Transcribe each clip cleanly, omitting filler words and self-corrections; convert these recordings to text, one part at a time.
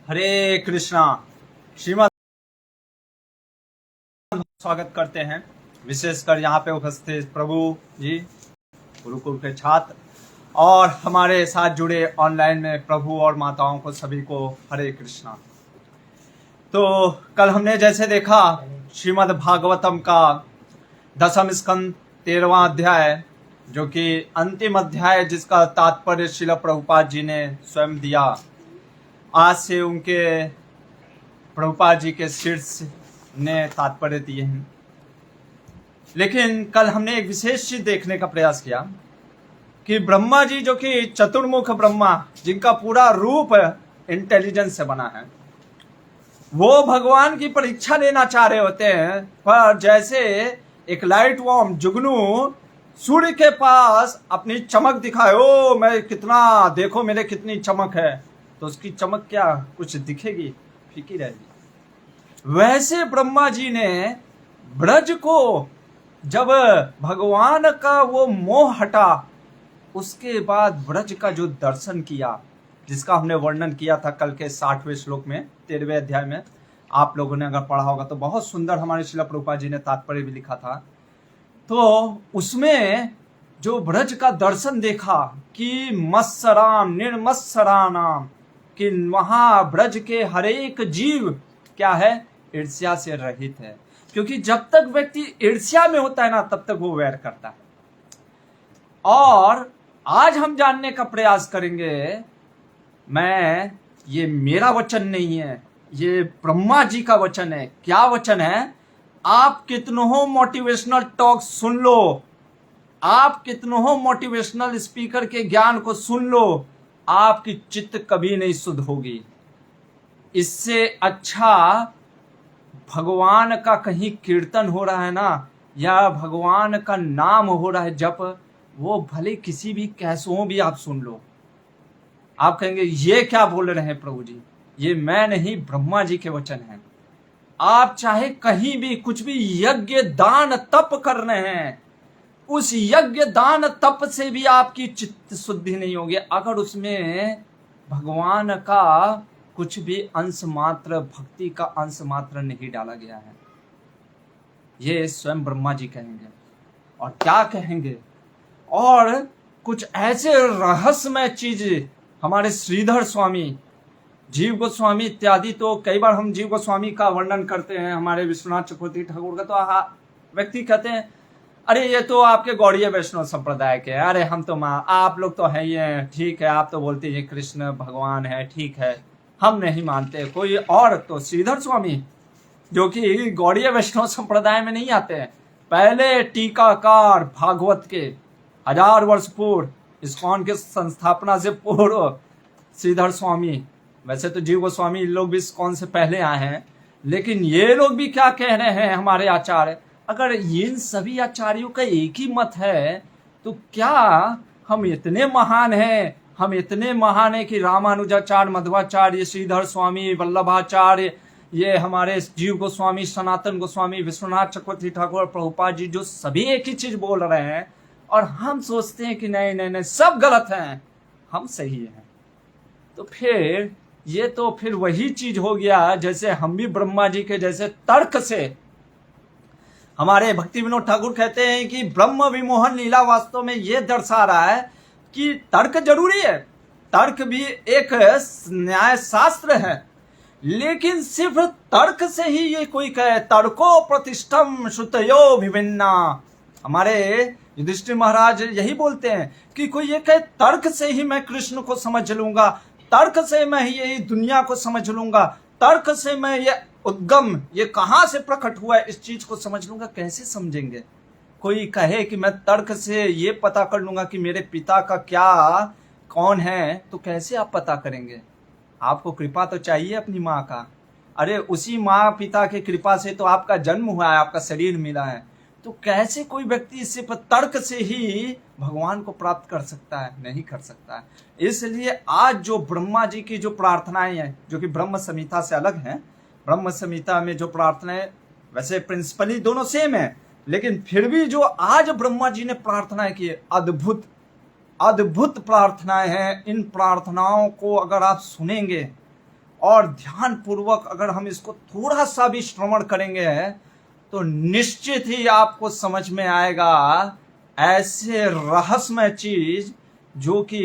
हरे कृष्णा। श्रीमद् स्वागत करते हैं, विशेषकर यहाँ पे उपस्थित प्रभु जी, गुरुकुल के छात्र और हमारे साथ जुड़े ऑनलाइन में प्रभु और माताओं को सभी को हरे कृष्णा। तो कल हमने जैसे देखा श्रीमद् भागवतम का 10वां स्कंद 13वां अध्याय, जो कि अंतिम अध्याय जिसका तात्पर्य श्रील प्रभुपाद जी ने स्वयं दिया। आज से उनके प्रभुपाद जी के शीर्ष ने तात्पर्य दिए हैं। लेकिन कल हमने एक विशेष चीज देखने का प्रयास किया कि ब्रह्मा जी, जो कि चतुर्मुख ब्रह्मा, जिनका पूरा रूप इंटेलिजेंस से बना है, वो भगवान की परीक्षा लेना चाह रहे होते हैं। पर जैसे एक लाइट वॉर्म जुगनू सूर्य के पास अपनी चमक दिखाए, ओ मैं कितना, देखो मेरे कितनी चमक है, तो उसकी चमक क्या कुछ दिखेगी, फीकी रहेगी। वैसे ब्रह्मा जी ने ब्रज को, जब भगवान का वो मोह हटा, उसके बाद ब्रज का जो दर्शन किया, जिसका हमने वर्णन किया था कल के 60वें श्लोक में 13वें अध्याय में, आप लोगों ने अगर पढ़ा होगा तो बहुत सुंदर हमारे श्रील प्रभुपाद जी ने तात्पर्य भी लिखा था। तो उसमें जो ब्रज का दर्शन देखा कि मत्सराम निर्मत्सरानाम, कि वहां ब्रज के हर एक जीव क्या है, ईर्ष्या से रहित है। क्योंकि जब तक व्यक्ति ईर्ष्या में होता है ना, तब तक वो वैर करता है। और आज हम जानने का प्रयास करेंगे, ये मेरा वचन नहीं है, ये ब्रह्मा जी का वचन है। क्या वचन है? आप कितनों मोटिवेशनल टॉक सुन लो, आप कितनों मोटिवेशनल स्पीकर के ज्ञान को सुन लो, आपकी चित्त कभी नहीं शुद्ध होगी। इससे अच्छा भगवान का कहीं कीर्तन हो रहा है ना, या भगवान का नाम हो रहा है जप, वो भले किसी भी कैसों भी आप सुन लो, आप कहेंगे ये क्या बोल रहे हैं प्रभु जी, ये मैं नहीं, ब्रह्मा जी के वचन हैं। आप चाहे कहीं भी कुछ भी यज्ञ दान तप कर रहे हैं, उस यज्ञ दान तप से भी आपकी चित्त शुद्धि नहीं होगी अगर उसमें भगवान का कुछ भी अंश मात्र, भक्ति का अंश मात्र नहीं डाला गया है। ये स्वयं ब्रह्मा जी कहेंगे। और क्या कहेंगे? और कुछ ऐसे रहस्यमय चीज हमारे श्रीधर स्वामी, जीव गोस्वामी इत्यादि, तो कई बार हम जीव गोस्वामी का वर्णन करते हैं, हमारे विश्वनाथ चक्रवर्ती ठाकुर का, तो व्यक्ति कहते हैं अरे ये तो आपके गौड़ीय वैष्णव संप्रदाय के, अरे हम तो आप लोग तो है ही हैं, ठीक है, आप तो बोलते हैं कृष्ण भगवान है, ठीक है, हम नहीं मानते कोई और। तो श्रीधर स्वामी, जो कि गौड़ीय वैष्णव संप्रदाय में नहीं आते हैं, पहले टीकाकार भागवत के 1000 वर्ष पूर्व, इस्कॉन के संस्थापना से पूर्व श्रीधर स्वामी, वैसे तो जीव गोस्वामी लोग भी इस्कॉन से पहले आए हैं, लेकिन ये लोग भी क्या कह रहे हैं हमारे आचार्य, अगर इन सभी आचार्यों का एक ही मत है, तो क्या हम इतने महान हैं, हम इतने महान हैं कि रामानुजाचार्य, मध्वाचार्य, श्रीधर स्वामी, वल्लभाचार्य, ये हमारे जीव गोस्वामी, सनातन गोस्वामी, विश्वनाथ चक्रवर्ती ठाकुर, प्रभुपाद जी, जो सभी एक ही चीज बोल रहे हैं, और हम सोचते हैं कि नहीं नहीं नहीं सब गलत हैं, हम सही हैं। तो फिर ये तो फिर वही चीज हो गया जैसे हम भी ब्रह्मा जी के जैसे तर्क से, हमारे भक्ति विनोद ठाकुर कहते हैं कि ब्रह्म विमोहन लीला वास्तव में ये दर्शा रहा है कि तर्क जरूरी है, तर्क भी एक न्याय शास्त्र है, लेकिन सिर्फ तर्क से ही ये कोई कहे तर्को प्रतिष्ठम श्रुतयो विभिन्ना, हमारे युधिष्ठिर महाराज यही बोलते हैं कि कोई ये कहे तर्क से ही मैं कृष्ण को समझ लूंगा, तर्क से मैं यही दुनिया को समझ लूंगा, तर्क से मैं ये उद्गम, ये कहां से प्रकट हुआ है, इस चीज को समझ लूंगा। कैसे समझेंगे? कोई कहे कि मैं तर्क से ये पता कर लूंगा कि मेरे पिता का क्या कौन है, तो कैसे आप पता करेंगे? आपको कृपा तो चाहिए अपनी माँ का, अरे उसी माँ पिता की कृपा से तो आपका जन्म हुआ है, आपका शरीर मिला है, तो कैसे कोई व्यक्ति सिर्फ तर्क से ही भगवान को प्राप्त कर सकता है? नहीं कर सकता है। इसलिए आज जो ब्रह्मा जी की जो प्रार्थनाएं हैं, जो कि ब्रह्म संहिता से अलग हैं, ब्रह्म संहिता में जो प्रार्थनाएं वैसे प्रिंसिपली दोनों सेम है, लेकिन फिर भी जो आज ब्रह्मा जी ने प्रार्थनाएं की, अद्भुत अद्भुत प्रार्थनाएं हैं। इन प्रार्थनाओं को अगर आप सुनेंगे और ध्यान पूर्वक अगर हम इसको थोड़ा सा भी श्रवण करेंगे तो निश्चित ही आपको समझ में आएगा ऐसे रहस्यमय चीज जो कि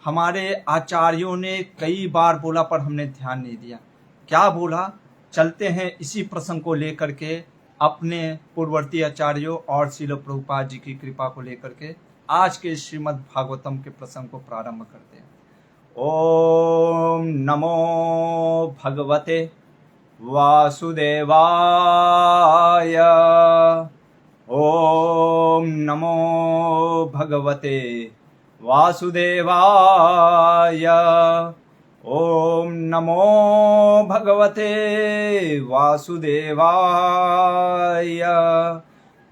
हमारे आचार्यों ने कई बार बोला पर हमने ध्यान नहीं दिया। क्या बोला, चलते हैं इसी प्रसंग को लेकर के अपने पूर्ववर्ती आचार्यों और श्रील प्रभुपाद जी की कृपा को लेकर के आज के श्रीमद् भागवतम के प्रसंग को प्रारंभ करते हैं। ओम नमो भगवते वासुदेवाय। ओम नमो भगवते वासुदेवाय। ओम नमो भगवते वासुदेवाय।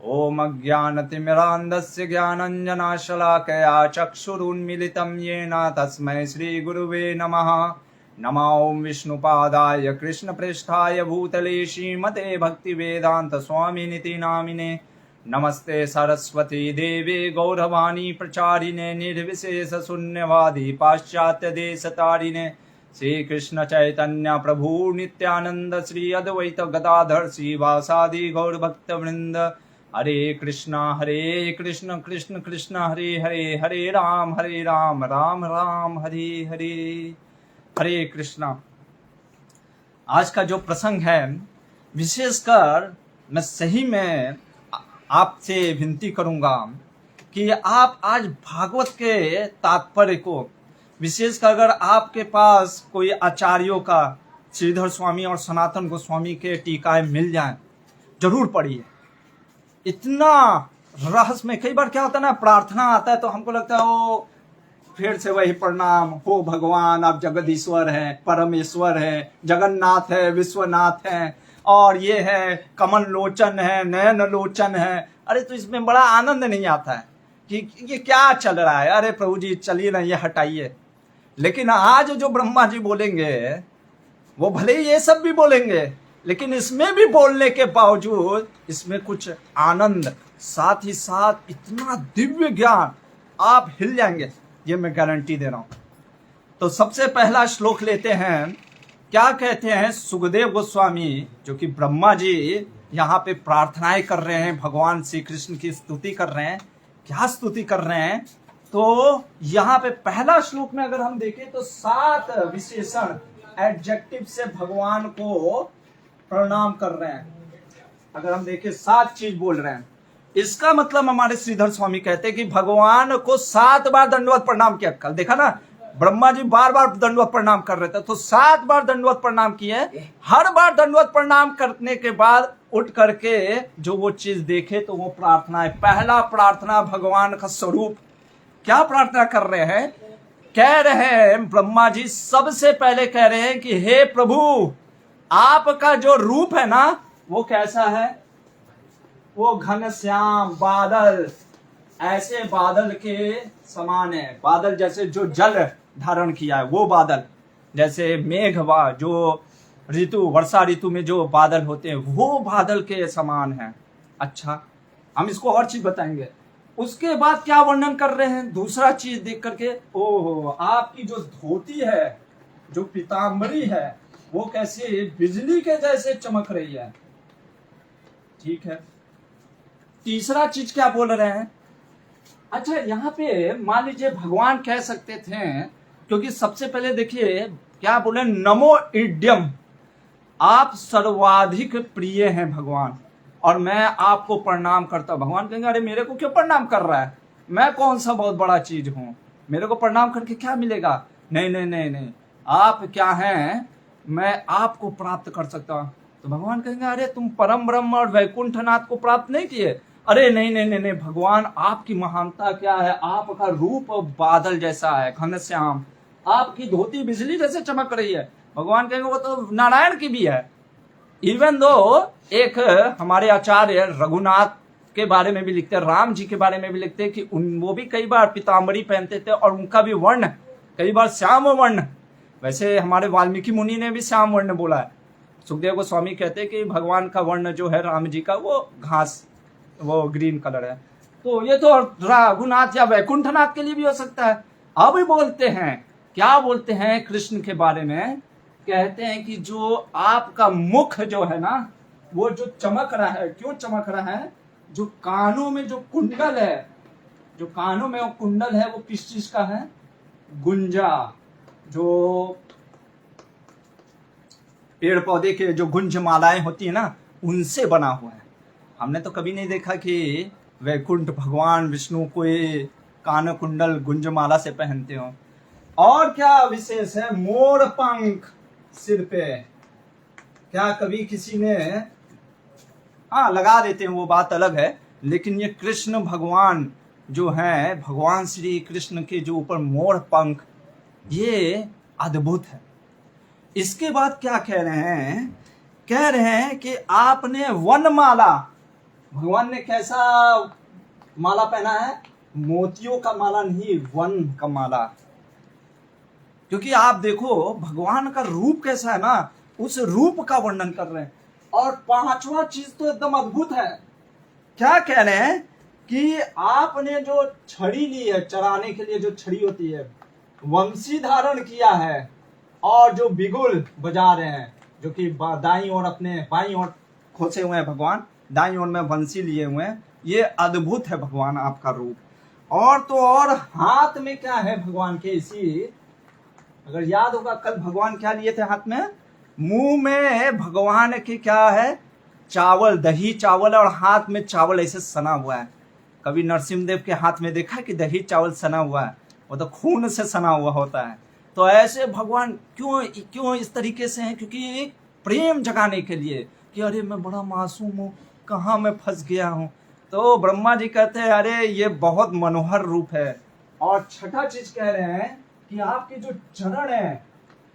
ओम अज्ञानतिमिरान्धस्य ज्ञानञ्जनशलाकया चक्षुरुन्मीलितं येन तस्मै श्रीगुरुवे नमः। नमो ओम विष्णुपादाय कृष्णप्रेष्ठाय भूतले श्रीमते भक्तिवेदांत स्वामिनिति नामिने। नमस्ते सरस्वती देवे गौरवाणी प्रचारिणे निर्विशेष शून्यवादी पाश्चात्य देश तारिणे। श्री कृष्ण चैतन्य प्रभु नित्यानंद श्री अद्वैत गदाधर श्रीवासादि गौर भक्त वृंद। हरे कृष्ण कृष्ण कृष्ण हरे हरे, हरे राम राम राम हरे हरे। हरे कृष्णा। आज का जो प्रसंग है विशेषकर मैं सही में आपसे विनती करूंगा कि आप आज भागवत के तात्पर्य को, विशेषकर अगर आपके पास कोई आचार्यों का श्रीधर स्वामी और सनातन गोस्वामी के टीकाएं मिल जाएं, जरूर पढ़िए। इतना रहस्य में कई बार क्या होता है ना, प्रार्थना आता है तो हमको लगता है वो फिर से वही प्रणाम हो भगवान, आप जगदीश्वर हैं, परमेश्वर हैं, जगन्नाथ है, विश्वनाथ हैं, और ये है कमल लोचन है, नयन लोचन है। अरे तो इसमें बड़ा आनंद नहीं आता है कि ये क्या चल रहा है। अरे प्रभु जी चलिए ना, ये हटाइए। लेकिन आज जो ब्रह्मा जी बोलेंगे वो भले ही ये सब भी बोलेंगे, लेकिन इसमें भी बोलने के बावजूद इसमें कुछ आनंद, साथ ही साथ इतना दिव्य ज्ञान, आप हिल जाएंगे, ये मैं गारंटी दे रहा हूं। तो सबसे पहला श्लोक लेते हैं। क्या कहते हैं सुखदेव गोस्वामी, जो कि ब्रह्मा जी यहाँ पे प्रार्थनाएं कर रहे हैं, भगवान श्री कृष्ण की स्तुति कर रहे हैं। क्या स्तुति कर रहे हैं, तो यहाँ पे पहला श्लोक में अगर हम देखें तो 7 विशेषण एडजेक्टिव से भगवान को प्रणाम कर रहे हैं। अगर हम देखें 7 चीज बोल रहे हैं, इसका मतलब हमारे श्रीधर स्वामी कहते हैं कि भगवान को 7 बार दंडवत प्रणाम किया। कल देखा ना, ब्रह्मा जी बार बार दंडवत प्रणाम कर रहे थे, तो 7 बार दंडवत प्रणाम किए। हर बार दंडवत प्रणाम करने के बाद उठ करके जो वो चीज देखे तो वो प्रार्थना है। पहला प्रार्थना भगवान का स्वरूप। क्या प्रार्थना कर रहे हैं, कह रहे हैं ब्रह्मा जी सबसे पहले कह रहे हैं कि हे प्रभु, आपका जो रूप है ना वो कैसा है, वो घनश्याम बादल, ऐसे बादल के समान है। बादल जैसे जो जल धारण किया है वो बादल, जैसे मेघ जो ऋतु, वर्षा ऋतु में जो बादल होते हैं वो बादल के समान है। अच्छा, हम इसको और चीज बताएंगे। उसके बाद क्या वर्णन कर रहे हैं, दूसरा चीज देख करके, ओहो आपकी जो धोती है, जो पीताम्बरी है, वो कैसे बिजली के जैसे चमक रही है। ठीक है, तीसरा चीज क्या बोल रहे हैं। अच्छा, यहाँ पे मान लीजिए भगवान कह सकते थे, क्योंकि सबसे पहले देखिए क्या बोले, नमो इड्यम, आप सर्वाधिक प्रिय हैं भगवान, और मैं आपको प्रणाम करता हूं। भगवान कहेंगे अरे मेरे को क्यों प्रणाम कर रहा है, मैं कौन सा बहुत बड़ा चीज हूं, मेरे को प्रणाम करके क्या मिलेगा। नहीं नहीं नहीं नहीं, आप क्या हैं, मैं आपको प्राप्त कर सकता हूं। तो भगवान कहेंगे अरे तुम परम ब्रह्म और वैकुंठनाथ को प्राप्त नहीं किए। अरे नहीं नहीं नहीं नहीं, भगवान आपकी महानता क्या है, आपका रूप बादल जैसा है, घनश्याम, आपकी धोती बिजली जैसे चमक रही है। भगवान कहेंगे वो तो नारायण की भी है। इवन दो एक हमारे आचार्य रघुनाथ के बारे में भी लिखते हैं, राम जी के बारे में भी लिखते हैं कि वो भी कई बार पीताम्बरी पहनते थे और उनका भी वर्ण कई बार श्याम वर्ण। वैसे हमारे वाल्मीकि मुनि ने भी श्याम वर्ण बोला है। सुखदेव गोस्वामी कहते हैं कि भगवान का वर्ण जो है राम जी का वो घास, वो ग्रीन कलर है। तो ये तो रघुनाथ या वैकुंठनाथ के लिए भी हो सकता है। अब बोलते हैं, क्या बोलते हैं कृष्ण के बारे में कहते हैं कि जो आपका मुख जो है ना, वो जो चमक रहा है, क्यों चमक रहा है? जो कानों में जो कुंडल है, जो कानों में वो कुंडल है, वो किस चीज का है? गुंजा, जो पेड़ पौधे के जो गुंज मालाएं होती है ना, उनसे बना हुआ है। हमने तो कभी नहीं देखा कि वैकुंठ भगवान विष्णु कोई कान कुंडल गुंज माला से पहनते हो। और क्या विशेष है? मोर पंख सिर पे। क्या कभी किसी ने, हाँ लगा देते हैं वो बात अलग है, लेकिन ये कृष्ण भगवान जो हैं, भगवान श्री कृष्ण के जो ऊपर मोर पंख, ये अद्भुत है। इसके बाद क्या कह रहे हैं? कह रहे हैं कि आपने वनमाला, भगवान ने कैसा माला पहना है? मोतियों का माला नहीं, वन का माला। क्योंकि आप देखो भगवान का रूप कैसा है ना, उस रूप का वर्णन कर रहे हैं। और पांचवा चीज तो एकदम अद्भुत है। क्या कह रहे हैं? कि आपने जो छड़ी ली है चराने के लिए, जो छड़ी होती है, वंशी धारण किया है, और जो बिगुल बजा रहे हैं, जो कि दाईं ओर अपने बाईं ओर खोसे हुए हैं भगवान, दाईं ओर में वंशी लिए हुए हैं। ये अद्भुत है भगवान आपका रूप। और तो और हाथ में क्या है भगवान के? इसी, अगर याद होगा कल भगवान क्या लिए थे हाथ में? मुंह में भगवान के क्या है? चावल, दही चावल, और हाथ में चावल ऐसे सना हुआ है। कभी नरसिंहदेव के हाथ में देखा कि दही चावल सना हुआ है? वो तो खून से सना हुआ होता है। तो ऐसे भगवान क्यों इस तरीके से हैं? क्योंकि एक प्रेम जगाने के लिए कि अरे मैं बड़ा मासूम हूँ, कहाँ मैं फंस गया हूँ। तो ब्रह्मा जी कहते हैं अरे ये बहुत मनोहर रूप है। और छठा चीज कह रहे हैं कि आपके जो चरण है,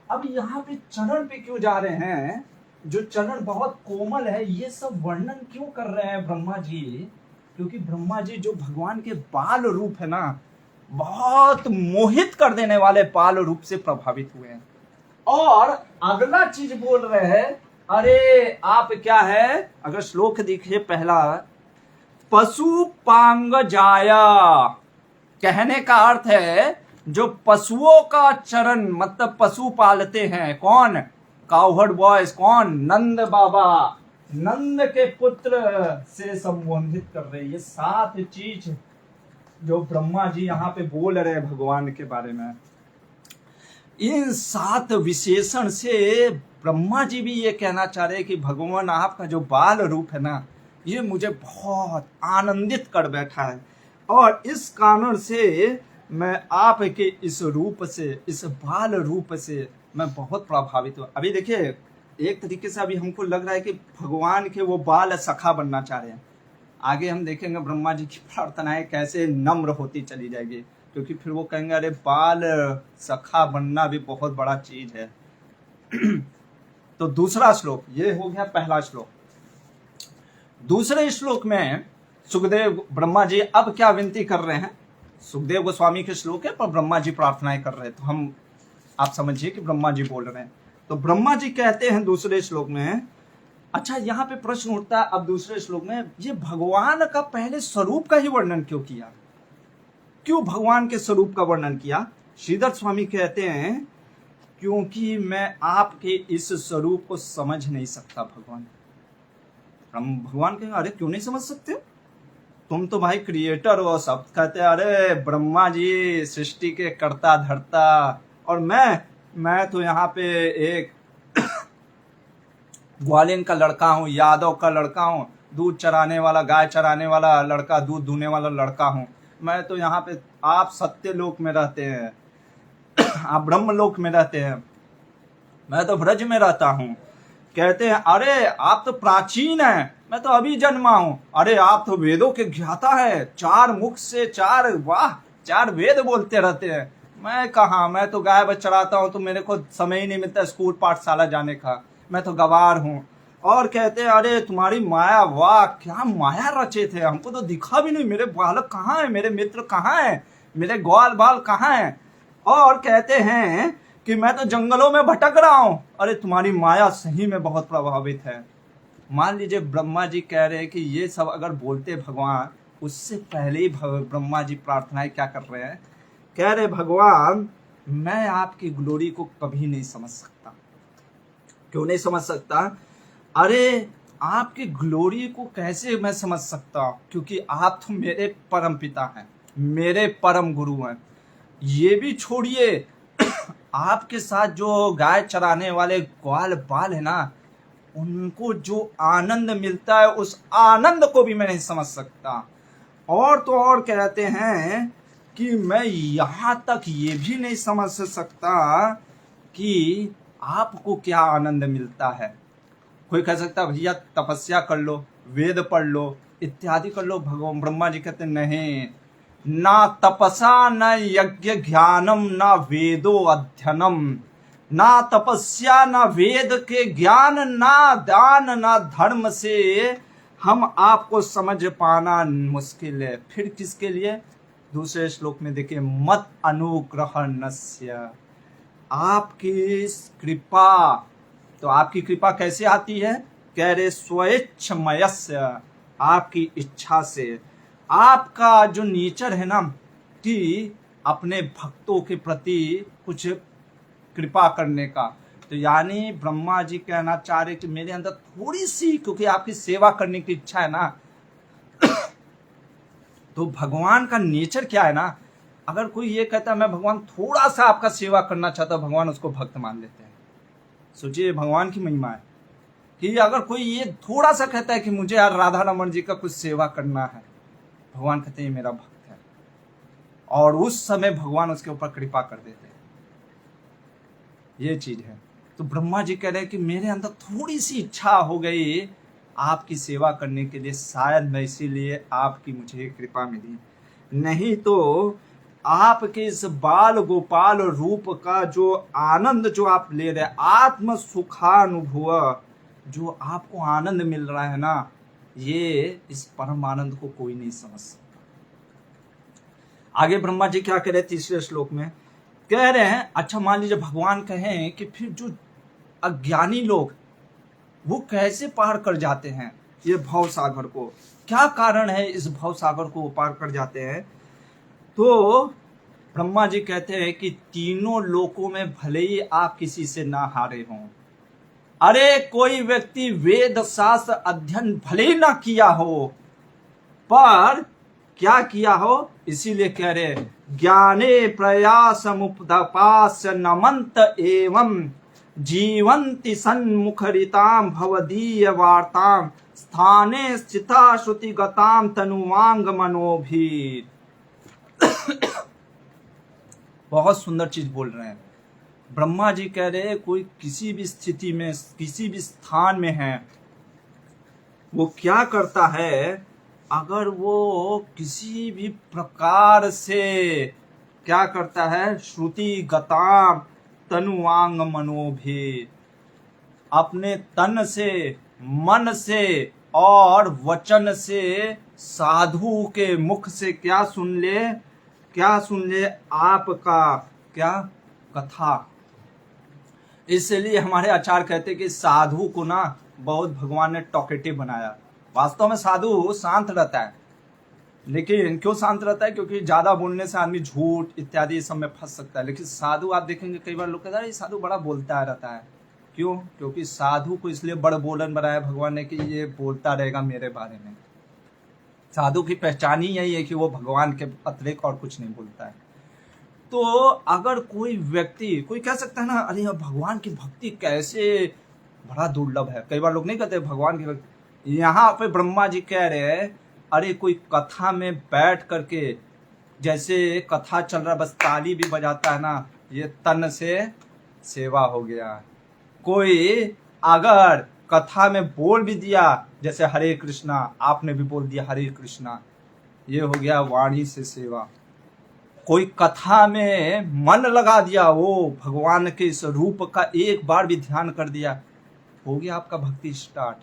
अब यहाँ पे चरण पे क्यों जा रहे हैं? जो चरण बहुत कोमल है, ये सब वर्णन क्यों कर रहे हैं ब्रह्मा जी? क्योंकि ब्रह्मा जी जो भगवान के बाल रूप है ना, बहुत मोहित कर देने वाले बाल रूप से प्रभावित हुए हैं। और अगला चीज बोल रहे हैं, अरे आप क्या है? अगर श्लोक देखिए पहला, पशु पांग जाया, कहने का अर्थ है जो पशुओं का चरण, मतलब पशु पालते हैं, कौन? काउहर्ड बॉयज, कौन? नंद बाबा, नंद के पुत्र से संबोधित कर रहे। ये 7 चीज जो ब्रह्मा जी यहाँ पे बोल रहे हैं भगवान के बारे में, इन 7 विशेषण से ब्रह्मा जी भी ये कहना चाह रहे हैं कि भगवान आपका जो बाल रूप है ना, ये मुझे बहुत आनंदित कर बैठा है। और इस कारण से मैं आपके इस रूप से, इस बाल रूप से मैं बहुत प्रभावित हूँ। अभी देखिए एक तरीके से अभी हमको लग रहा है कि भगवान के वो बाल सखा बनना चाह रहे हैं। आगे हम देखेंगे ब्रह्मा जी की प्रार्थनाएं कैसे नम्र होती चली जाएगी, क्योंकि फिर वो कहेंगे अरे बाल सखा बनना भी बहुत बड़ा चीज है। तो दूसरा श्लोक, ये हो गया पहला श्लोक। दूसरे श्लोक में सुखदेव ब्रह्मा जी अब क्या विनती कर रहे हैं? सुखदेव गोस्वामी के श्लोक है पर ब्रह्मा जी प्रार्थनाएं कर रहे हैं, तो हम आप समझिए कि ब्रह्मा जी बोल रहे हैं। तो ब्रह्मा जी कहते हैं दूसरे श्लोक में, अच्छा यहाँ पे प्रश्न उठता है अब दूसरे श्लोक में, ये भगवान का पहले स्वरूप का ही वर्णन क्यों किया? क्यों भगवान के स्वरूप का वर्णन किया? श्रीधर स्वामी कहते हैं क्योंकि मैं आपके इस स्वरूप को समझ नहीं सकता भगवान। हम भगवान कहेंगे अरे क्यों नहीं समझ सकते? तुम तो भाई क्रिएटर हो। सब कहते हैं अरे ब्रह्मा जी सृष्टि के कर्ता धर्ता, और मैं तो यहाँ पे एक ग्वालिन का लड़का हूँ, यादव का लड़का हूँ, दूध चराने वाला, गाय चराने वाला लड़का, दूध दूहने वाला लड़का हूँ। मैं तो यहाँ पे, आप सत्य लोक में रहते हैं, आप ब्रह्म लोक में रहते हैं, मैं तो ब्रज में रहता हूँ। कहते हैं अरे आप तो प्राचीन हैं, मैं तो अभी जन्मा हूँ। अरे आप तो वेदों के ज्ञाता है, 4 मुख से 4, वाह 4 वेद बोलते रहते हैं। मैं कहाँ, मैं तो गाय बच चराता हूँ, तो मेरे को समय ही नहीं मिलता स्कूल पाठशाला जाने का, मैं तो गवार हूँ। और कहते हैं अरे तुम्हारी माया, वाह क्या माया रचे थे, हमको तो दिखा भी नहीं, मेरे बालक कहाँ है, मेरे मित्र कहाँ है, मेरे ग्वाल बाल कहाँ है। और कहते हैं कि मैं तो जंगलों में भटक रहा हूँ, अरे तुम्हारी माया सही में बहुत प्रभावित है। मान लीजिए ब्रह्मा जी कह रहे हैं कि ये सब अगर बोलते भगवान, उससे पहले ही ब्रह्मा जी प्रार्थनाएं क्या कर रहे हैं? कह रहे भगवान मैं आपकी ग्लोरी को कभी नहीं समझ सकता, क्यों नहीं समझ सकता? अरे आपकी ग्लोरी को कैसे मैं समझ सकता हूँ, क्योंकि आप तो मेरे परम पिता हैं, मेरे परम गुरु हैं। ये भी छोड़िए, आपके साथ जो गाय चराने वाले ग्वाल बाल है ना, उनको जो आनंद मिलता है, उस आनंद को भी मैं नहीं समझ सकता। और तो और कहते हैं कि मैं यहाँ तक ये भी नहीं समझ सकता कि आपको क्या आनंद मिलता है। कोई कह सकता है भैया तपस्या कर लो, वेद पढ़ लो, इत्यादि कर लो। भगवान ब्रह्मा जी कहते नहीं, ना तपसा न यज्ञ ज्ञानम ना वेदो अध्ययनम, ना तपस्या ना वेद के ज्ञान, ना दान ना धर्म से हम आपको समझ पाना मुश्किल है। फिर किसके लिए? दूसरे श्लोक में देखिए, मत अनुग्रहणस्य, आपकी कृपा। तो आपकी कृपा कैसे आती है? कह रहे स्वेच्छमयस्य, आपकी इच्छा से। आपका जो नेचर है ना कि अपने भक्तों के प्रति कुछ कृपा करने का, तो यानी ब्रह्मा जी कहना चाह रहे कि मेरे अंदर थोड़ी सी, क्योंकि आपकी सेवा करने की इच्छा है ना, तो भगवान का नेचर क्या है ना, अगर कोई ये कहता है मैं भगवान थोड़ा सा आपका सेवा करना चाहता, भगवान उसको भक्त मान लेते हैं। सोचिए भगवान की महिमा है कि अगर कोई ये थोड़ा सा कहता है कि मुझे यार राधा रमन जी का कुछ सेवा करना है, भगवान कहते हैं ये मेरा भक्त है, और उस समय भगवान उसके ऊपर कृपा कर देते हैं। ये चीज है। तो ब्रह्मा जी कह रहे हैं कि मेरे अंदर थोड़ी सी इच्छा हो गई आपकी सेवा करने के लिए, शायद मैं इसीलिए आपकी मुझे कृपा मिली, नहीं तो आपके इस बाल गोपाल रूप का जो आनंद जो आप ले रहे, आत्म सुखानुभव जो आपको आनंद मिल रहा है ना, ये इस परम आनंद को कोई नहीं समझ सकता। आगे ब्रह्मा जी क्या कह रहे हैं तीसरे श्लोक में? कह रहे हैं अच्छा मान लीजिए भगवान कहें कि फिर जो अज्ञानी लोग वो कैसे पार कर जाते हैं ये भव सागर को, क्या कारण है इस भव सागर को वो पार कर जाते हैं? तो ब्रह्मा जी कहते हैं कि तीनों लोकों में भले ही आप किसी से ना हारे हों, अरे कोई व्यक्ति वेद शास्त्र अध्ययन भले ही ना किया हो, पर क्या किया हो, इसीलिए कह रहे ज्ञाने प्रयासमुपदपास्य नमंत एवं जीवंति सन्मुखरिताम भवदीय वार्ताम स्थाने स्थिता श्रुति गताम तनुवांग मनोभीत। बहुत सुंदर चीज बोल रहे हैं ब्रह्मा जी। कह रहे कोई किसी भी स्थिति में किसी भी स्थान में है, वो क्या करता है, अगर वो किसी भी प्रकार से क्या करता है, श्रुति गताम तनुवांग मनोभीत, अपने तन से मन से और वचन से साधु के मुख से क्या सुन ले, क्या सुन ले, आपका क्या कथा। इसलिए हमारे आचार्य कहते कि साधु को ना बहुत भगवान ने टॉकेटिव बनाया। वास्तव में साधु शांत रहता है, लेकिन क्यों शांत रहता है? क्योंकि ज्यादा बोलने से आदमी झूठ इत्यादि सब में फंस सकता है। लेकिन साधु आप देखेंगे कई बार लोग कहते हैं साधु बड़ा बोलता रहता है। क्यों? क्योंकि साधु को इसलिए बड़ बोलन बनाया भगवान ने कि ये बोलता रहेगा मेरे बारे में। साधु की पहचान ही यही है कि वो भगवान के अतिरिक्त और कुछ नहीं बोलता है। तो अगर कोई व्यक्ति, कोई कह सकता है ना, अरे भगवान की भक्ति कैसे बड़ा दुर्लभ है। कई बार लोग नहीं कहते भगवान की भक्ति। यहाँ पे ब्रह्मा जी कह रहे हैं अरे कोई कथा में बैठ करके, जैसे कथा चल रहा बस ताली भी बजाता है ना, ये तन से सेवा हो गया। कोई अगर कथा में बोल भी दिया, जैसे हरे कृष्णा, आपने भी बोल दिया हरे कृष्णा, ये हो गया वाणी से सेवा। कोई कथा में मन लगा दिया, वो भगवान के इस रूप का एक बार भी ध्यान कर दिया, हो गया आपका भक्ति स्टार्ट।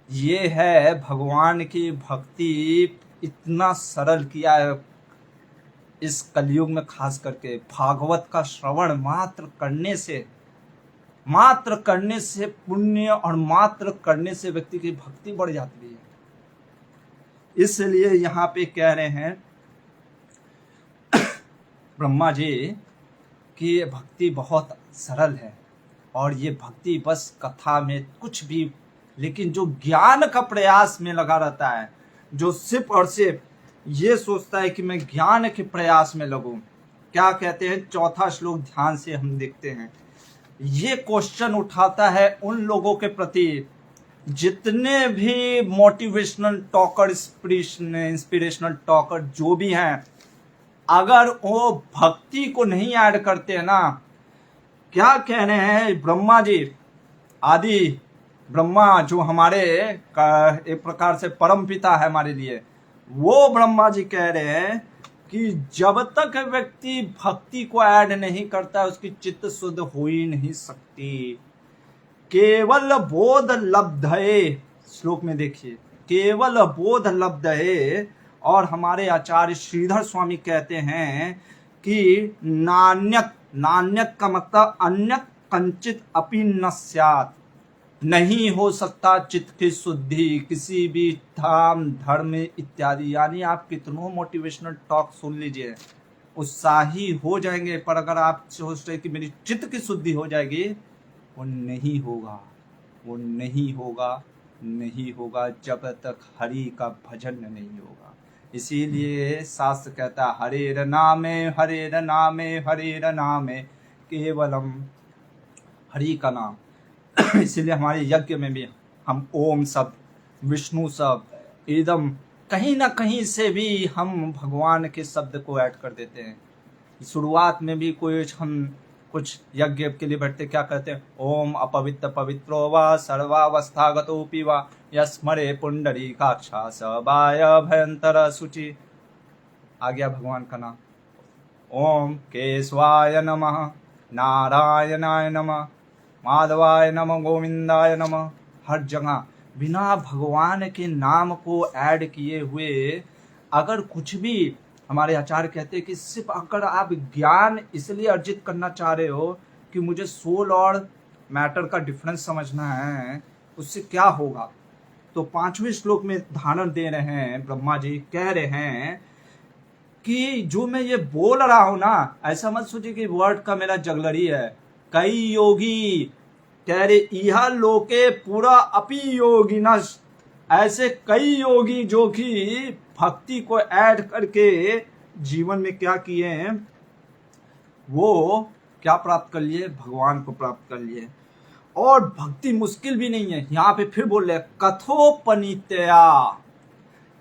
ये है भगवान की भक्ति इतना सरल किया है इस कलयुग में, खास करके भागवत का श्रवण मात्र करने से पुण्य और मात्र करने से व्यक्ति की भक्ति बढ़ जाती है। इसलिए यहाँ पे कह रहे हैं ब्रह्मा जी कि ये भक्ति बहुत सरल है और ये भक्ति बस कथा में कुछ भी, लेकिन जो ज्ञान का प्रयास में लगा रहता है, जो सिर्फ और सिर्फ ये सोचता है कि मैं ज्ञान के प्रयास में लगूं। क्या कहते हैं, चौथा श्लोक ध्यान से हम देखते हैं। ये क्वेश्चन उठाता है उन लोगों के प्रति जितने भी मोटिवेशनल टॉकर, इंस्पिरेशनल टॉकर जो भी हैं, अगर वो भक्ति को नहीं ऐड करते हैं ना, क्या कह रहे हैं ब्रह्मा जी, आदि ब्रह्मा जो हमारे एक प्रकार से परम पिता है हमारे लिए, वो ब्रह्मा जी कह रहे हैं कि जब तक व्यक्ति भक्ति को ऐड नहीं करता उसकी चित्त शुद्ध हो ही नहीं सकती। केवल बोध लब्धये, श्लोक में देखिए, केवल बोध लब्धये। और हमारे आचार्य श्रीधर स्वामी कहते हैं कि नान्यक, नान्यक का मतलब अन्यक कंचित अपि न स्यात्, नहीं हो सकता चित्त की शुद्धि किसी भी धाम धर्म इत्यादि। यानी आप कितनों मोटिवेशनल टॉक सुन लीजिए, उत्साही हो जाएंगे, पर अगर आप सोच रहे कि मेरी चित्त की शुद्धि हो जाएगी, वो नहीं होगा, वो नहीं होगा, नहीं होगा जब तक हरि का भजन नहीं होगा। इसीलिए शास्त्र कहता है हरेर नामे, हरेर नामे, हरेर नामे केवलम, हरि का नाम। इसीलिए हमारे यज्ञ में भी हम ओम शब्द, विष्णु शब्द, इदम, कहीं ना कहीं से भी हम भगवान के शब्द को ऐड कर देते हैं। शुरुआत में भी हम कुछ यज्ञ के लिए बैठते क्या कहते हैं, ओम अपवित्र पवित्रो वा सर्वावस्थागतोऽपि वा यस्मरे पुंडरीकाक्षा सबाय भयंतर शुचि। आ गया भगवान का नाम। ओम केशवाय नमः, नारायणाय नमः, माधवाय नमः, गोविंदाय नमः। हर जगह बिना भगवान के नाम को ऐड किए हुए अगर कुछ भी, हमारे आचार्य कहते हैं कि सिर्फ अगर आप ज्ञान इसलिए अर्जित करना चाह रहे हो कि मुझे सोल और मैटर का डिफरेंस समझना है, उससे क्या होगा। तो 5वें श्लोक में धारण दे रहे हैं ब्रह्मा जी, कह रहे हैं कि जो मैं ये बोल रहा हूं ना, ऐसा मत सोचिए कि वर्ड का मेरा जगलरी है। कई योगी कह रहे इहा लोके पूरा अपि योगिनस, ऐसे कई योगी जो कि भक्ति को ऐड करके जीवन में क्या किए हैं, वो क्या प्राप्त कर लिए, भगवान को प्राप्त कर लिए। और भक्ति मुश्किल भी नहीं है, यहाँ पे फिर बोल रहे कथोपनीतया,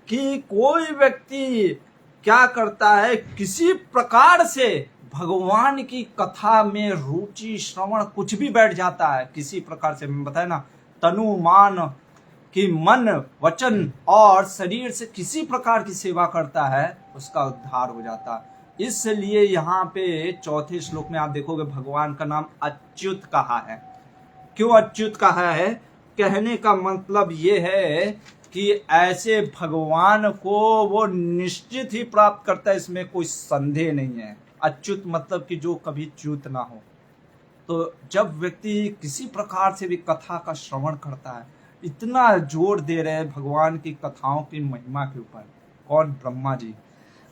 कि कोई व्यक्ति क्या करता है, किसी प्रकार से भगवान की कथा में रुचि, श्रवण कुछ भी बैठ जाता है, किसी प्रकार से, मैं बताया ना, तनु मान कि मन वचन और शरीर से किसी प्रकार की सेवा करता है, उसका उद्धार हो जाता है। इसलिए यहाँ पे 4थे श्लोक में आप देखोगे भगवान का नाम अच्युत कहा है। क्यों अच्युत कहा है, कहने का मतलब ये है कि ऐसे भगवान को वो निश्चित ही प्राप्त करता है, इसमें कोई संदेह नहीं है। अच्युत मतलब कि जो कभी च्युत ना हो। तो जब व्यक्ति किसी प्रकार से भी कथा का श्रवण करता है, इतना जोर दे रहे हैं भगवान की कथाओं की महिमा के ऊपर, कौन, ब्रह्मा जी।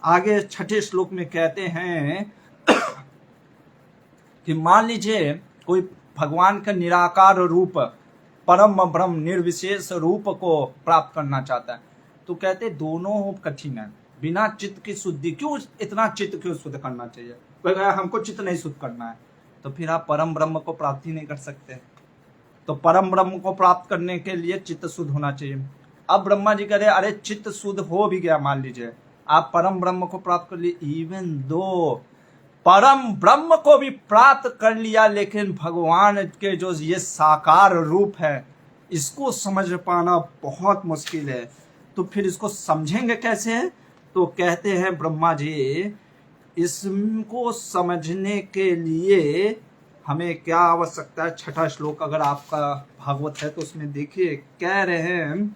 आगे 6ठे श्लोक में कहते हैं कि मान लीजिए कोई भगवान का निराकार रूप, परम ब्रह्म निर्विशेष रूप को प्राप्त करना चाहता है, तो कहते दोनों कठिन है। बिना चित्त की शुद्धि, क्यों इतना चित्त क्यों शुद्ध करना चाहिए, हमको चित्त नहीं शुद्ध करना है, तो फिर आप परम ब्रह्म को प्राप्ति नहीं कर सकते। तो परम ब्रह्म को प्राप्त करने के लिए चित्त शुद्ध होना चाहिए। अब ब्रह्मा जी कह रहे अरे चित्त शुद्ध हो भी गया, मान लीजिए आप परम ब्रह्म को प्राप्त कर लिए, इवन दो परम ब्रह्म को भी प्राप्त कर लिया, लेकिन भगवान के जो ये साकार रूप है, इसको समझ पाना बहुत मुश्किल है। तो फिर इसको समझेंगे कैसे, तो कहते हैं ब्रह्मा जी, इसको समझने के लिए हमें क्या आवश्यकता है। 6ठा श्लोक अगर आपका भागवत है तो उसमें देखिए, कह रहे हैं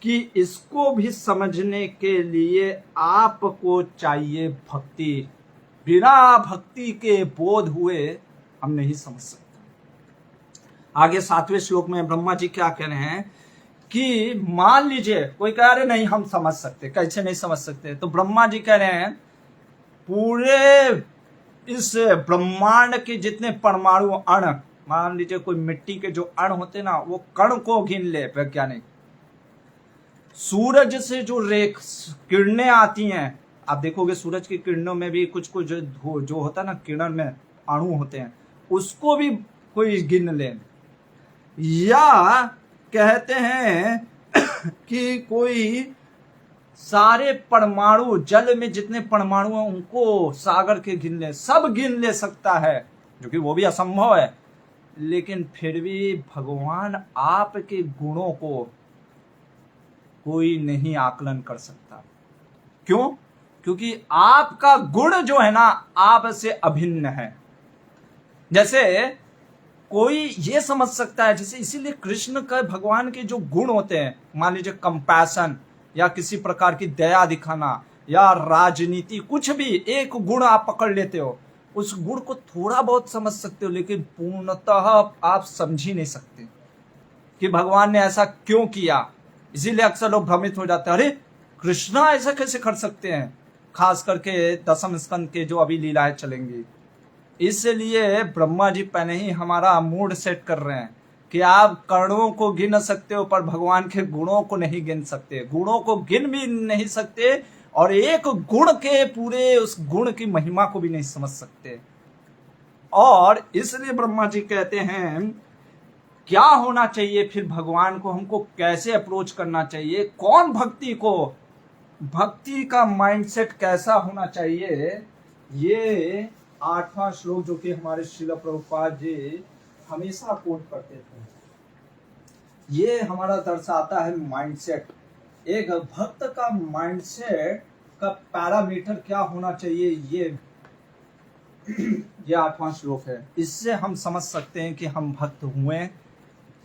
कि इसको भी समझने के लिए आपको चाहिए भक्ति। बिना भक्ति के बोध हुए हम नहीं समझ सकते। आगे 7वें श्लोक में ब्रह्मा जी क्या कह रहे हैं कि मान लीजिए कोई कह रहे नहीं हम समझ सकते, कैसे नहीं समझ सकते, तो ब्रह्मा जी कह रहे हैं पूरे इस ब्रह्मांड के जितने परमाणु अण मान लीजिए कोई मिट्टी के जो अण होते ना, वो कण को गिन ले वैज्ञानिक। सूरज से जो किरणें आती हैं, आप देखोगे सूरज की किरणों में भी कुछ कुछ जो होता है ना, किरण में अणु होते हैं, उसको भी कोई गिन ले। या कहते हैं कि कोई सारे परमाणु, जल में जितने परमाणु हैं उनको सागर के गिन ले, सब गिन ले सकता है, जो कि वो भी असंभव है। लेकिन फिर भी भगवान आपके गुणों को कोई नहीं आकलन कर सकता। क्यों? क्योंकि आपका गुण जो है ना, आपसे अभिन्न है। जैसे कोई ये समझ सकता है, जैसे इसीलिए कृष्ण का, भगवान के जो गुण होते हैं, मान लीजिए कंपैशन या किसी प्रकार की दया दिखाना या राजनीति, कुछ भी एक गुण आप पकड़ लेते हो, उस गुण को थोड़ा बहुत समझ सकते हो, लेकिन पूर्णतः आप समझ ही नहीं सकते कि भगवान ने ऐसा क्यों किया। इसीलिए अक्सर लोग भ्रमित हो जाते हैं, अरे कृष्णा ऐसा कैसे कर सकते हैं, खास करके दसम स्कंद के जो अभी लीलाएं चलेंगी। इसलिए ब्रह्मा जी पहले ही हमारा मूड सेट कर रहे हैं कि आप कर्णों को गिन सकते हो पर भगवान के गुणों को नहीं गिन सकते, गुणों को गिन भी नहीं सकते, और एक गुण के पूरे उस गुण की महिमा को भी नहीं समझ सकते। और इसलिए ब्रह्मा जी कहते हैं क्या होना चाहिए फिर, भगवान को हमको कैसे अप्रोच करना चाहिए, कौन भक्ति को, भक्ति का माइंडसेट कैसा होना चाहिए। ये 8वां श्लोक जो कि हमारे श्रील प्रभुपाद जी हमेशा कोट करते थे, ये हमारा दर्शाता है माइंडसेट। एक भक्त का माइंडसेट का पैरामीटर क्या होना चाहिए, ये 8वां श्लोक है। इससे हम समझ सकते हैं कि हम भक्त हुए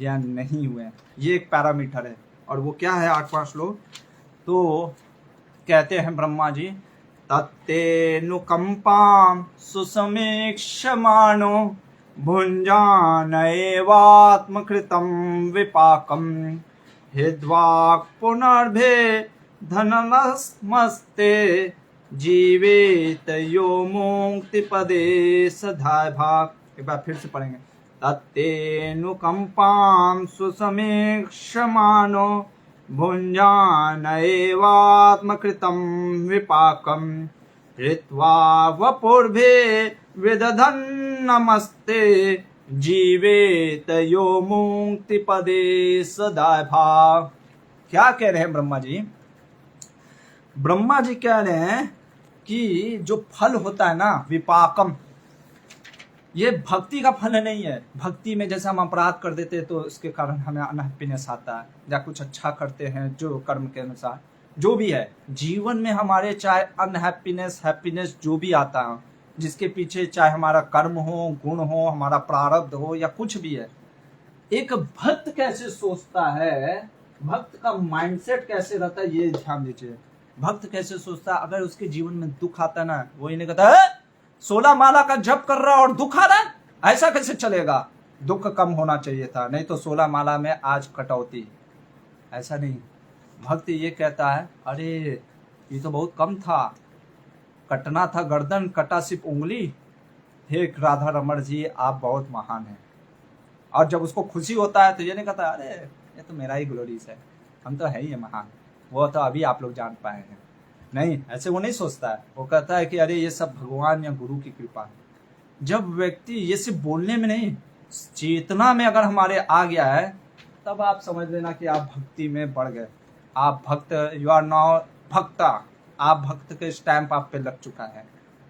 या नहीं हुए, ये एक पैरामीटर है। और वो क्या है 8वां श्लोक, तो कहते हैं ब्रह्मा जी, तत्तेऽनुकंपां सुसमीक्ष्यमाणो भुञ्जान एवात्मकृतं विपाकं हिद्वाक् पुनर्भे धनमस्ते जीवेत यो मुक्तिपदे सधाय भाग। एक बार फिर से पढ़ेंगे, तत्तेऽनुकंपां सुसमीक्ष्यमाणो भुञ्जान एवात्मकृतं विपाकं ऋत्वा वपुर्भे विदधन् नमस्ते जीवेत यो मुक्तिपदे सदाय भाग। क्या कह रहे हैं ब्रह्मा जी? ब्रह्मा जी कह रहे हैं कि जो फल होता है ना, विपाकम, ये भक्ति का फल नहीं है। भक्ति में जैसे हम अपराध कर देते हैं तो उसके कारण हमें अनहैप्पीनेस आता है, या कुछ अच्छा करते हैं जो कर्म के अनुसार, जो भी है जीवन में हमारे, चाहे अनहैप्पीनेस, हैप्पीनेस जो भी आता है, जिसके पीछे चाहे हमारा कर्म हो, गुण हो, हमारा प्रारब्ध हो, या कुछ भी है, एक भक्त कैसे सोचता है, भक्त का माइंडसेट कैसे रहता है, ये ध्यान दीजिए। भक्त कैसे सोचता है, अगर उसके जीवन में दुख आता है ना, वो इन्हें कहता है 16 माला का जप कर रहा और दुख आ रहा है, ऐसा कैसे चलेगा, दुख कम होना चाहिए था, नहीं तो 16 माला में आज कटौती। ऐसा नहीं, भक्त ये कहता है, अरे ये तो बहुत कम था, कटना था गर्दन, कटा सिर्फ उंगली, हे राधा रमण जी आप बहुत महान हैं। और जब उसको खुशी होता है तो ये नहीं कहता अरे ये तो मेरा ही ग्लोरीज है, हम तो है ही महान, वो तो अभी आप लोग जान पाए हैं। नहीं, ऐसे वो नहीं सोचता है, वो कहता है कि अरे ये सब भगवान या गुरु की कृपा है। जब व्यक्ति ये सिर्फ बोलने में नहीं, चेतना में अगर हमारे आ गया है, तब आप समझ लेना कि आप भक्ति में बढ़ गए, आप भक्त, यू आर नाउ भक्ता, आप भक्त के स्टैंप आप पे लग चुका है।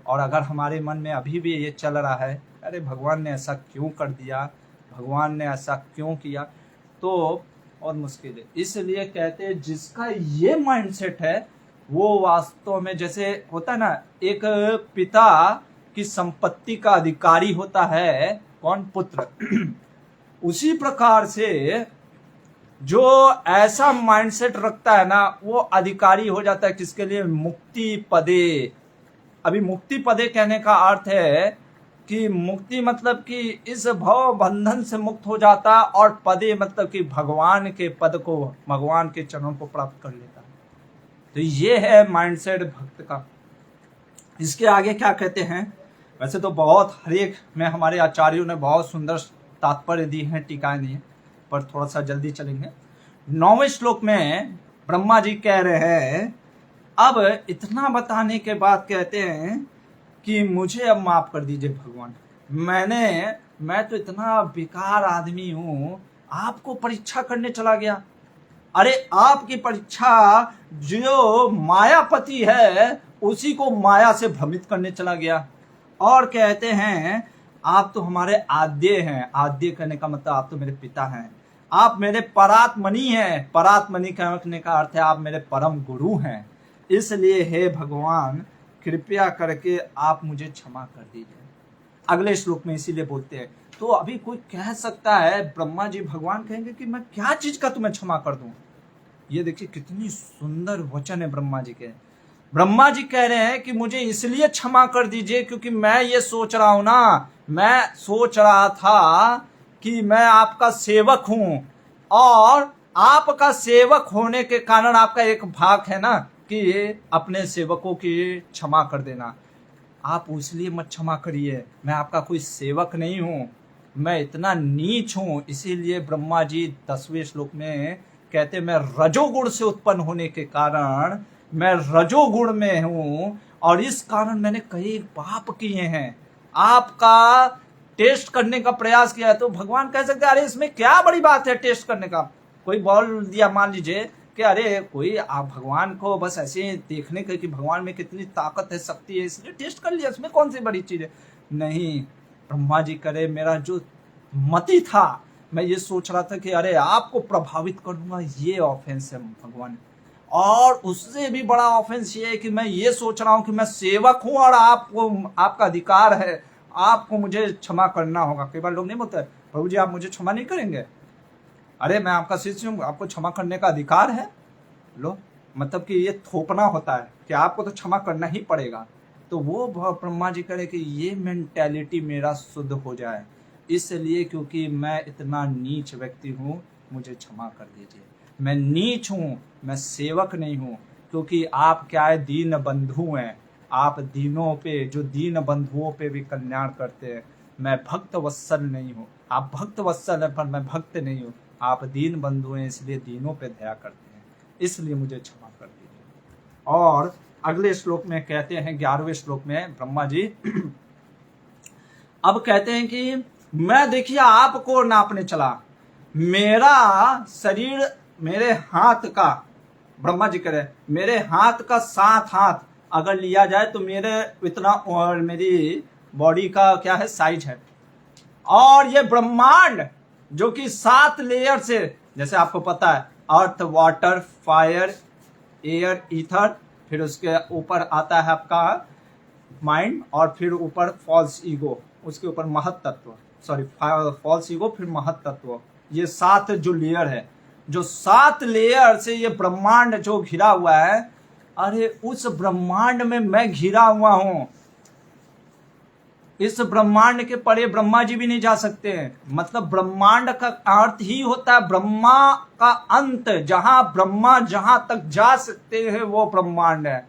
और अगर हमारे मन में अभी भी ये चल रहा है, अरे भगवान ने ऐसा क्यों कर दिया, भगवान ने ऐसा क्यों किया, तो और मुश्किल है। इसलिए कहते हैं जिसका ये माइंडसेट है वो वास्तव में, जैसे होता है ना, एक पिता की संपत्ति का अधिकारी होता है कौन, पुत्र। उसी प्रकार से जो ऐसा माइंडसेट रखता है ना, वो अधिकारी हो जाता है किसके लिए, मुक्ति पदे। अभी मुक्ति पदे कहने का अर्थ है कि मुक्ति मतलब कि इस भव बंधन से मुक्त हो जाता, और पदे मतलब कि भगवान के पद को, भगवान के चरणों को प्राप्त कर लेता। तो ये है माइंडसेट भक्त का। इसके आगे क्या कहते हैं, वैसे तो बहुत हर एक में हमारे आचार्यों ने बहुत सुंदर तात्पर्य दी हैं, टीकाएं दी हैं, पर थोड़ा सा जल्दी चलेंगे। 9वें श्लोक में ब्रह्मा जी कह रहे हैं, अब इतना बताने के बाद कहते हैं कि मुझे अब माफ कर दीजिए भगवान, मैं तो इतना बेकार आदमी हूं, आपको परीक्षा करने चला गया। अरे आपकी परीक्षा जो मायापति है उसी को माया से भ्रमित करने चला गया। और कहते हैं आप तो हमारे आद्य हैं, आद्य कहने का मतलब आप तो मेरे पिता हैं, आप मेरे परात्मनी हैं, परात्मनी कहने का अर्थ है आप मेरे परम गुरु हैं। इसलिए हे भगवान कृपया करके आप मुझे क्षमा कर दीजिए। अगले श्लोक में इसीलिए बोलते हैं। तो अभी कोई कह सकता है, ब्रह्मा जी भगवान कहेंगे कि मैं क्या चीज का तुम्हें क्षमा कर दूं। ये देखिए कितनी सुंदर वचन है ब्रह्मा जी के। ब्रह्मा जी कह रहे हैं कि मुझे इसलिए क्षमा कर दीजिए क्योंकि मैं ये सोच रहा हूं ना, मैं सोच रहा था कि मैं आपका सेवक हूं, और आपका सेवक होने के कारण आपका एक भाग है ना कि अपने सेवकों की क्षमा कर देना। आप इसलिए मत क्षमा करिए, मैं आपका कोई सेवक नहीं हूं, मैं इतना नीच हूं। इसीलिए ब्रह्मा जी 10वें श्लोक में कहते मैं रजोगुण से उत्पन्न होने के कारण मैं रजोगुण में हूं, और इस कारण मैंने कई पाप किए हैं। आपका टेस्ट करने का प्रयास किया है। तो भगवान कह सकते अरे इसमें क्या बड़ी बात है टेस्ट करने का। कोई बोल दिया मान लीजिए कि अरे कोई आप भगवान को बस ऐसे देखने के कि भगवान में कितनी ताकत है, शक्ति है, इसलिए टेस्ट कर लिया, इसमें कौन सी बड़ी चीज है। नहीं, ब्रह्मा जी करे मेरा जो मति था, मैं ये सोच रहा था कि अरे आपको प्रभावित करूंगा, ये ऑफेंस है भगवान। और उससे भी बड़ा ऑफेंस ये है कि मैं ये सोच रहा हूं कि मैं सेवक हूं और आपको आपका अधिकार है, आपको मुझे क्षमा करना होगा। कई बार लोग नहीं बोलते प्रभु जी आप मुझे क्षमा नहीं करेंगे, अरे मैं आपका शिष्य हूं, आपको क्षमा करने का अधिकार है। लो, मतलब कि ये थोपना होता है कि आपको तो क्षमा करना ही पड़ेगा। तो वो ब्रह्मा जी करे कि ये मेंटेलिटी मेरा शुद्ध हो जाए, इसलिए क्योंकि मैं इतना नीच व्यक्ति हूं, मुझे क्षमा कर दीजिए। मैं नीच हूं, मैं सेवक नहीं हूं, क्योंकि आप क्या है दीन बंधु हैं, आप दीनों पे, जो दीन बंधुओं पे भी कल्याण करते हैं। मैं भक्त वत्सल नहीं हूं, आप भक्त वत्सल हैं पर मैं भक्त नहीं हूं। आप दीन बंधु हैं इसलिए दीनों पे दया करते हैं, इसलिए मुझे क्षमा कर दीजिए। और अगले श्लोक में कहते हैं 11वें श्लोक में ब्रह्मा जी अब कहते हैं कि मैं देखिए आपको नापने चला, मेरा शरीर मेरे हाथ का, ब्रह्मा जी कह रहे मेरे हाथ का 7 हाथ अगर लिया जाए तो मेरे इतना और मेरी बॉडी का क्या है साइज है। और ये ब्रह्मांड जो कि 7 लेयर से, जैसे आपको पता है अर्थ, वाटर, फायर, एयर, ईथर, फिर उसके ऊपर आता है आपका माइंड, और फिर ऊपर फॉल्स ईगो, उसके ऊपर महत तत्व, सॉरी फॉल्स ईगो, फिर महत तत्व। ये 7 जो लेयर है, जो 7 लेयर से ये ब्रह्मांड जो घिरा हुआ है, अरे उस ब्रह्मांड में मैं घिरा हुआ हूं। इस ब्रह्मांड के परे ब्रह्मा जी भी नहीं जा सकते हैं। मतलब ब्रह्मांड का अर्थ ही होता है ब्रह्मा का अंत, जहां ब्रह्मा जहां तक जा सकते हैं वो ब्रह्मांड है।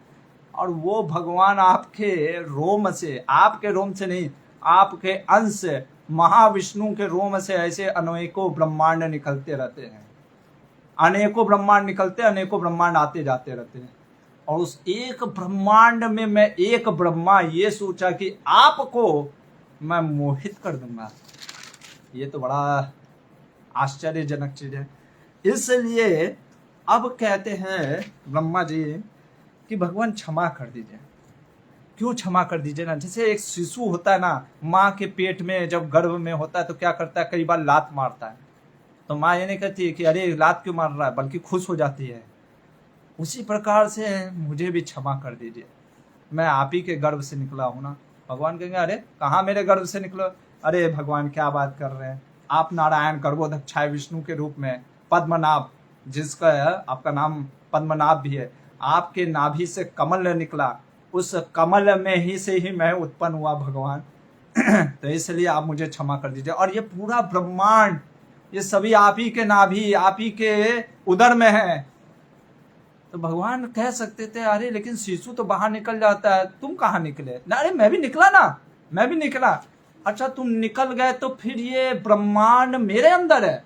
और वो भगवान आपके रोम से, आपके रोम से नहीं, आपके अंश महाविष्णु के रोम से ऐसे अनेकों ब्रह्मांड निकलते रहते हैं, अनेकों ब्रह्मांड निकलते, अनेकों ब्रह्मांड आते जाते रहते हैं। और उस एक ब्रह्मांड में मैं एक ब्रह्मा ये सोचा कि आपको मैं मोहित कर दूंगा। ये तो बड़ा आश्चर्यजनक चीज है। इसलिए अब कहते हैं ब्रह्मा जी कि भगवान क्षमा कर दीजिए। क्यों क्षमा कर दीजिए ना, जैसे एक शिशु होता है ना, माँ के पेट में जब गर्भ में होता है तो क्या करता है, कई बार लात मारता है, तो माँ ये नहीं कहती है कि अरे लात क्यों मार रहा है, बल्कि खुश हो जाती है। उसी प्रकार से मुझे भी क्षमा कर दीजिए, मैं आप ही के गर्भ से निकला हूं ना। भगवान कहेंगे अरे कहाँ मेरे गर्भ से निकलो, अरे भगवान क्या बात कर रहे हैं, आप नारायण गर्भोदक्षाय विष्णु के रूप में पद्मनाभ, जिसका आपका नाम पद्मनाभ भी है, आपके नाभि से कमल निकला, उस कमल में ही से ही मैं उत्पन्न हुआ भगवान। तो इसलिए आप मुझे क्षमा कर दीजिए। और ये पूरा ब्रह्मांड, ये सभी आप ही के नाभि, आप ही के उदर में है। तो भगवान कह सकते थे अरे लेकिन शिशु तो बाहर निकल जाता है, तुम कहाँ निकले ना, अरे मैं भी निकला ना, मैं भी निकला। अच्छा तुम निकल गए तो फिर ये ब्रह्मांड मेरे अंदर है,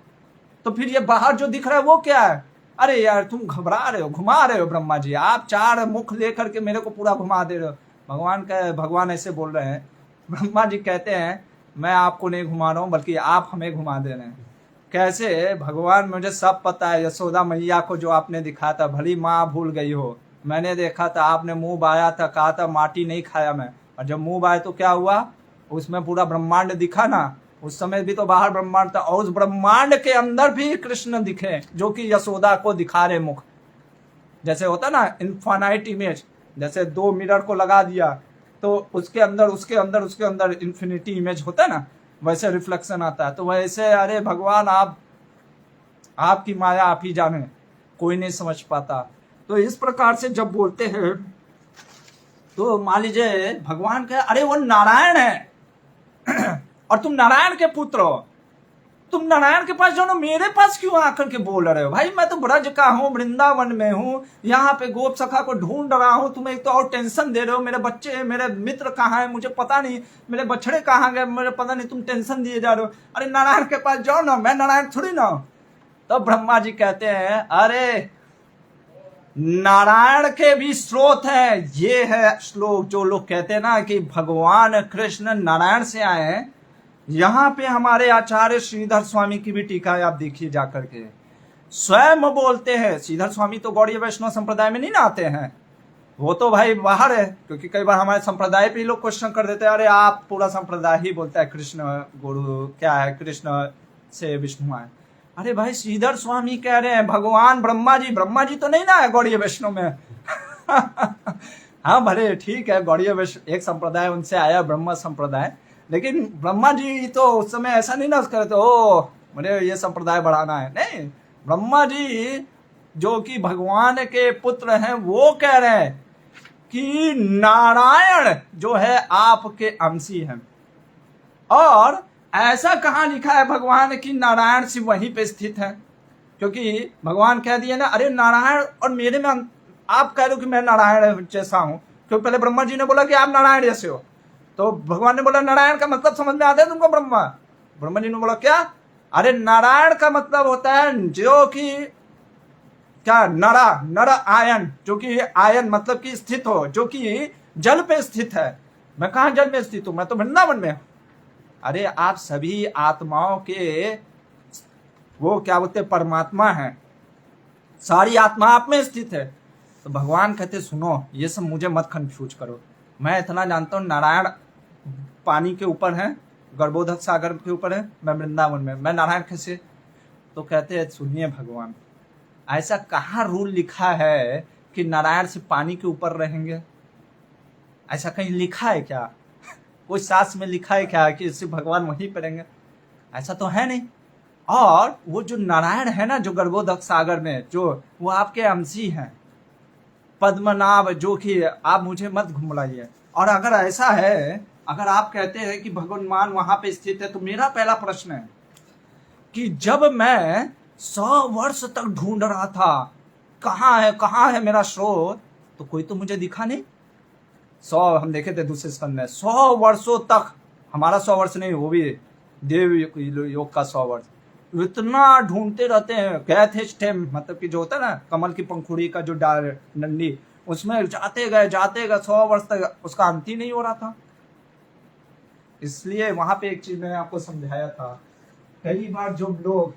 तो फिर ये बाहर जो दिख रहा है वो क्या है? अरे यार तुम घबरा रहे हो, घुमा रहे हो ब्रह्मा जी, आप 4 मुख लेकर के मेरे को पूरा घुमा दे रहे हो। भगवान ऐसे बोल रहे हैं, ब्रह्मा जी कहते हैं मैं आपको नहीं घुमा रहा हूं बल्कि आप हमें घुमा दे रहे हैं। कैसे? भगवान मुझे सब पता है, यशोदा मैया को जो आपने दिखाया था, भली माँ भूल गई हो, मैंने देखा था, आपने मुंह बाया था, कहा था माटी नहीं खाया मैं, और जब मुंह बाया तो क्या हुआ? उसमें पूरा ब्रह्मांड दिखा ना, उस समय भी तो बाहर ब्रह्मांड था, और उस ब्रह्मांड के अंदर भी कृष्ण दिखे जो कि यशोदा को दिखा रहे मुख। जैसे होता ना इनफाइनाइट इमेज, जैसे 2 मिरर को लगा दिया तो उसके अंदर इन्फिनिटी इमेज होता है ना, वैसे रिफ्लेक्शन आता है। तो वैसे अरे भगवान आपकी माया आप ही जाने, कोई नहीं समझ पाता। तो इस प्रकार से जब बोलते हैं तो मान लीजिए भगवान कहे अरे वो नारायण है और तुम नारायण के पुत्र हो, तुम नारायण के पास जाओ ना, मेरे पास क्यों आकर के बोल रहे हो? भाई मैं तो ब्रज का हूँ, वृंदावन में हूँ, यहाँ पे गोप सखा को ढूंढ रहा हूँ, तुम एक तो और टेंशन दे रहे हो। मेरे बच्चे, मेरे मित्र कहाँ है मुझे पता नहीं, मेरे बछड़े कहाँ गए मुझे पता नहीं, तुम टेंशन दिए जा रहे हो। अरे नारायण के पास जाओ ना, मैं नारायण थोड़ी ना हूं। तो ब्रह्मा जी कहते हैं अरे नारायण के भी स्रोत है। ये है श्लोक जो लोग कहते हैं ना कि भगवान कृष्ण नारायण से आए हैं। यहां पे हमारे आचार्य श्रीधर स्वामी की भी टीका है, आप देखिए जाकर के, स्वयं बोलते हैं। श्रीधर स्वामी तो गौड़ीय वैष्णव संप्रदाय में नहीं ना आते हैं, वो तो भाई बाहर है, क्योंकि कई बार हमारे संप्रदाय पे लोग क्वेश्चन कर देते हैं अरे आप पूरा संप्रदाय ही बोलता है कृष्ण गुरु क्या है, कृष्ण से विष्णु आए। अरे भाई श्रीधर स्वामी कह रहे हैं भगवान ब्रह्मा जी तो नहीं ना है गौड़ीय वैष्णव में हाँ भले ठीक है, गौड़ीय वैष्णव एक संप्रदाय उनसे आया ब्रह्म संप्रदाय, लेकिन ब्रह्मा जी तो उस समय ऐसा नहीं ना करते ओ मुझे ये संप्रदाय बढ़ाना है। नहीं, ब्रह्मा जी जो कि भगवान के पुत्र हैं वो कह रहे हैं कि नारायण जो है आपके अंशी हैं। और ऐसा कहाँ लिखा है भगवान की नारायण सिर्फ वहीं पे स्थित है? क्योंकि भगवान कह दिए ना अरे नारायण और मेरे में आप कह रहे हो कि मैं नारायण जैसा हूं, क्योंकि पहले ब्रह्मा जी ने बोला कि आप नारायण जैसे हो, तो भगवान ने बोला नारायण का मतलब समझ में आता है तुमको? ब्रह्मा जी ने बोला क्या? अरे नारायण का मतलब होता है जो कि क्या, नर आयन, जो कि आयन मतलब कि स्थित हो, जो कि जल पे स्थित है। मैं कहा जल में स्थित हूं? मैं तो वृंदावन में हूं। अरे आप सभी आत्माओं के वो क्या बोलते परमात्मा हैं, सारी आत्मा आप में स्थित है। तो भगवान कहते सुनो ये सब मुझे मत कंफ्यूज करो, मैं इतना जानता हूं नारायण पानी के ऊपर है, गर्भोदक सागर के ऊपर है, मैं वृंदावन में, मैं नारायण कैसे? तो कहते हैं सुनिए भगवान, ऐसा कहाँ रूल लिखा है कि नारायण से पानी के ऊपर रहेंगे? ऐसा कहीं लिखा है क्या? कोई शास्त्र में लिखा है क्या कि इससे भगवान वहीं पर रहेंगे? ऐसा तो है नहीं। और वो जो नारायण है ना जो गर्भोदक सागर में, जो वो आपके अंशी हैं, पद्मनाभ, जो कि आप मुझे मत घुमलाइए। और अगर ऐसा है, अगर आप कहते हैं कि भगवान वहां पे स्थित है, तो मेरा पहला प्रश्न है कि जब मैं 100 वर्ष तक ढूंढ रहा था कहाँ है मेरा स्रोत, तो कोई तो मुझे दिखा नहीं। 100 हम देखे थे दूसरे स्कंद में, 100 वर्षों तक, हमारा 100 वर्ष नहीं, वो भी देव योग का 100 वर्ष, इतना ढूंढते रहते हैं। गए थे स्टेम, मतलब कि जो होता है ना कमल की पंखुड़ी का जो डंडी, उसमें जाते गए 100 वर्ष तक, उसका अंत ही नहीं हो रहा था। इसलिए वहां पे एक चीज मैंने आपको समझाया था, कई बार जो लोग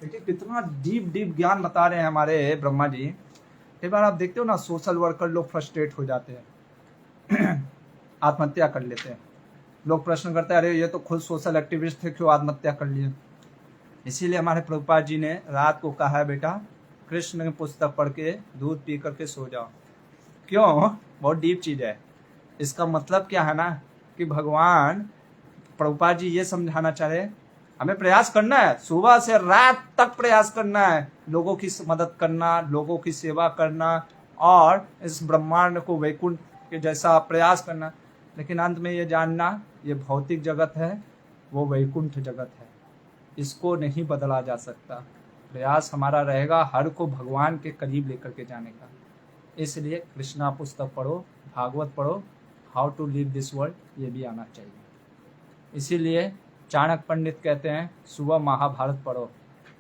देखिए कितना डीप ज्ञान बता रहे हैं हमारे ब्रह्मा जी, कई बार आप देखते हो ना सोशल वर्कर लोग फ्रस्ट्रेट हो जाते हैं आत्महत्या कर लेते हैं। लोग प्रश्न करते हैं अरे ये तो खुद सोशल एक्टिविस्ट थे, क्यों आत्महत्या कर लिए? इसीलिए हमारे प्रभुपाद जी ने रात को कहा है बेटा कृष्ण की पुस्तक पढ़ के दूध पी करके सो जाओ। क्यों? बहुत डीप चीज है। इसका मतलब क्या है ना कि भगवान प्रभुपाद जी ये समझाना चाह रहे, हमें प्रयास करना है, सुबह से रात तक प्रयास करना है, लोगों की मदद करना, लोगों की सेवा करना और इस ब्रह्मांड को वैकुंठ के जैसा प्रयास करना। लेकिन अंत में ये जानना ये भौतिक जगत है, वो वैकुंठ जगत है, इसको नहीं बदला जा सकता। प्रयास हमारा रहेगा हर को भगवान के करीब लेकर के जाने का। इसलिए कृष्णा पुस्तक पढ़ो, भागवत पढ़ो, how to live this world, ये भी आना चाहिए। इसीलिए चाणक्य पंडित कहते हैं सुबह महाभारत पढ़ो,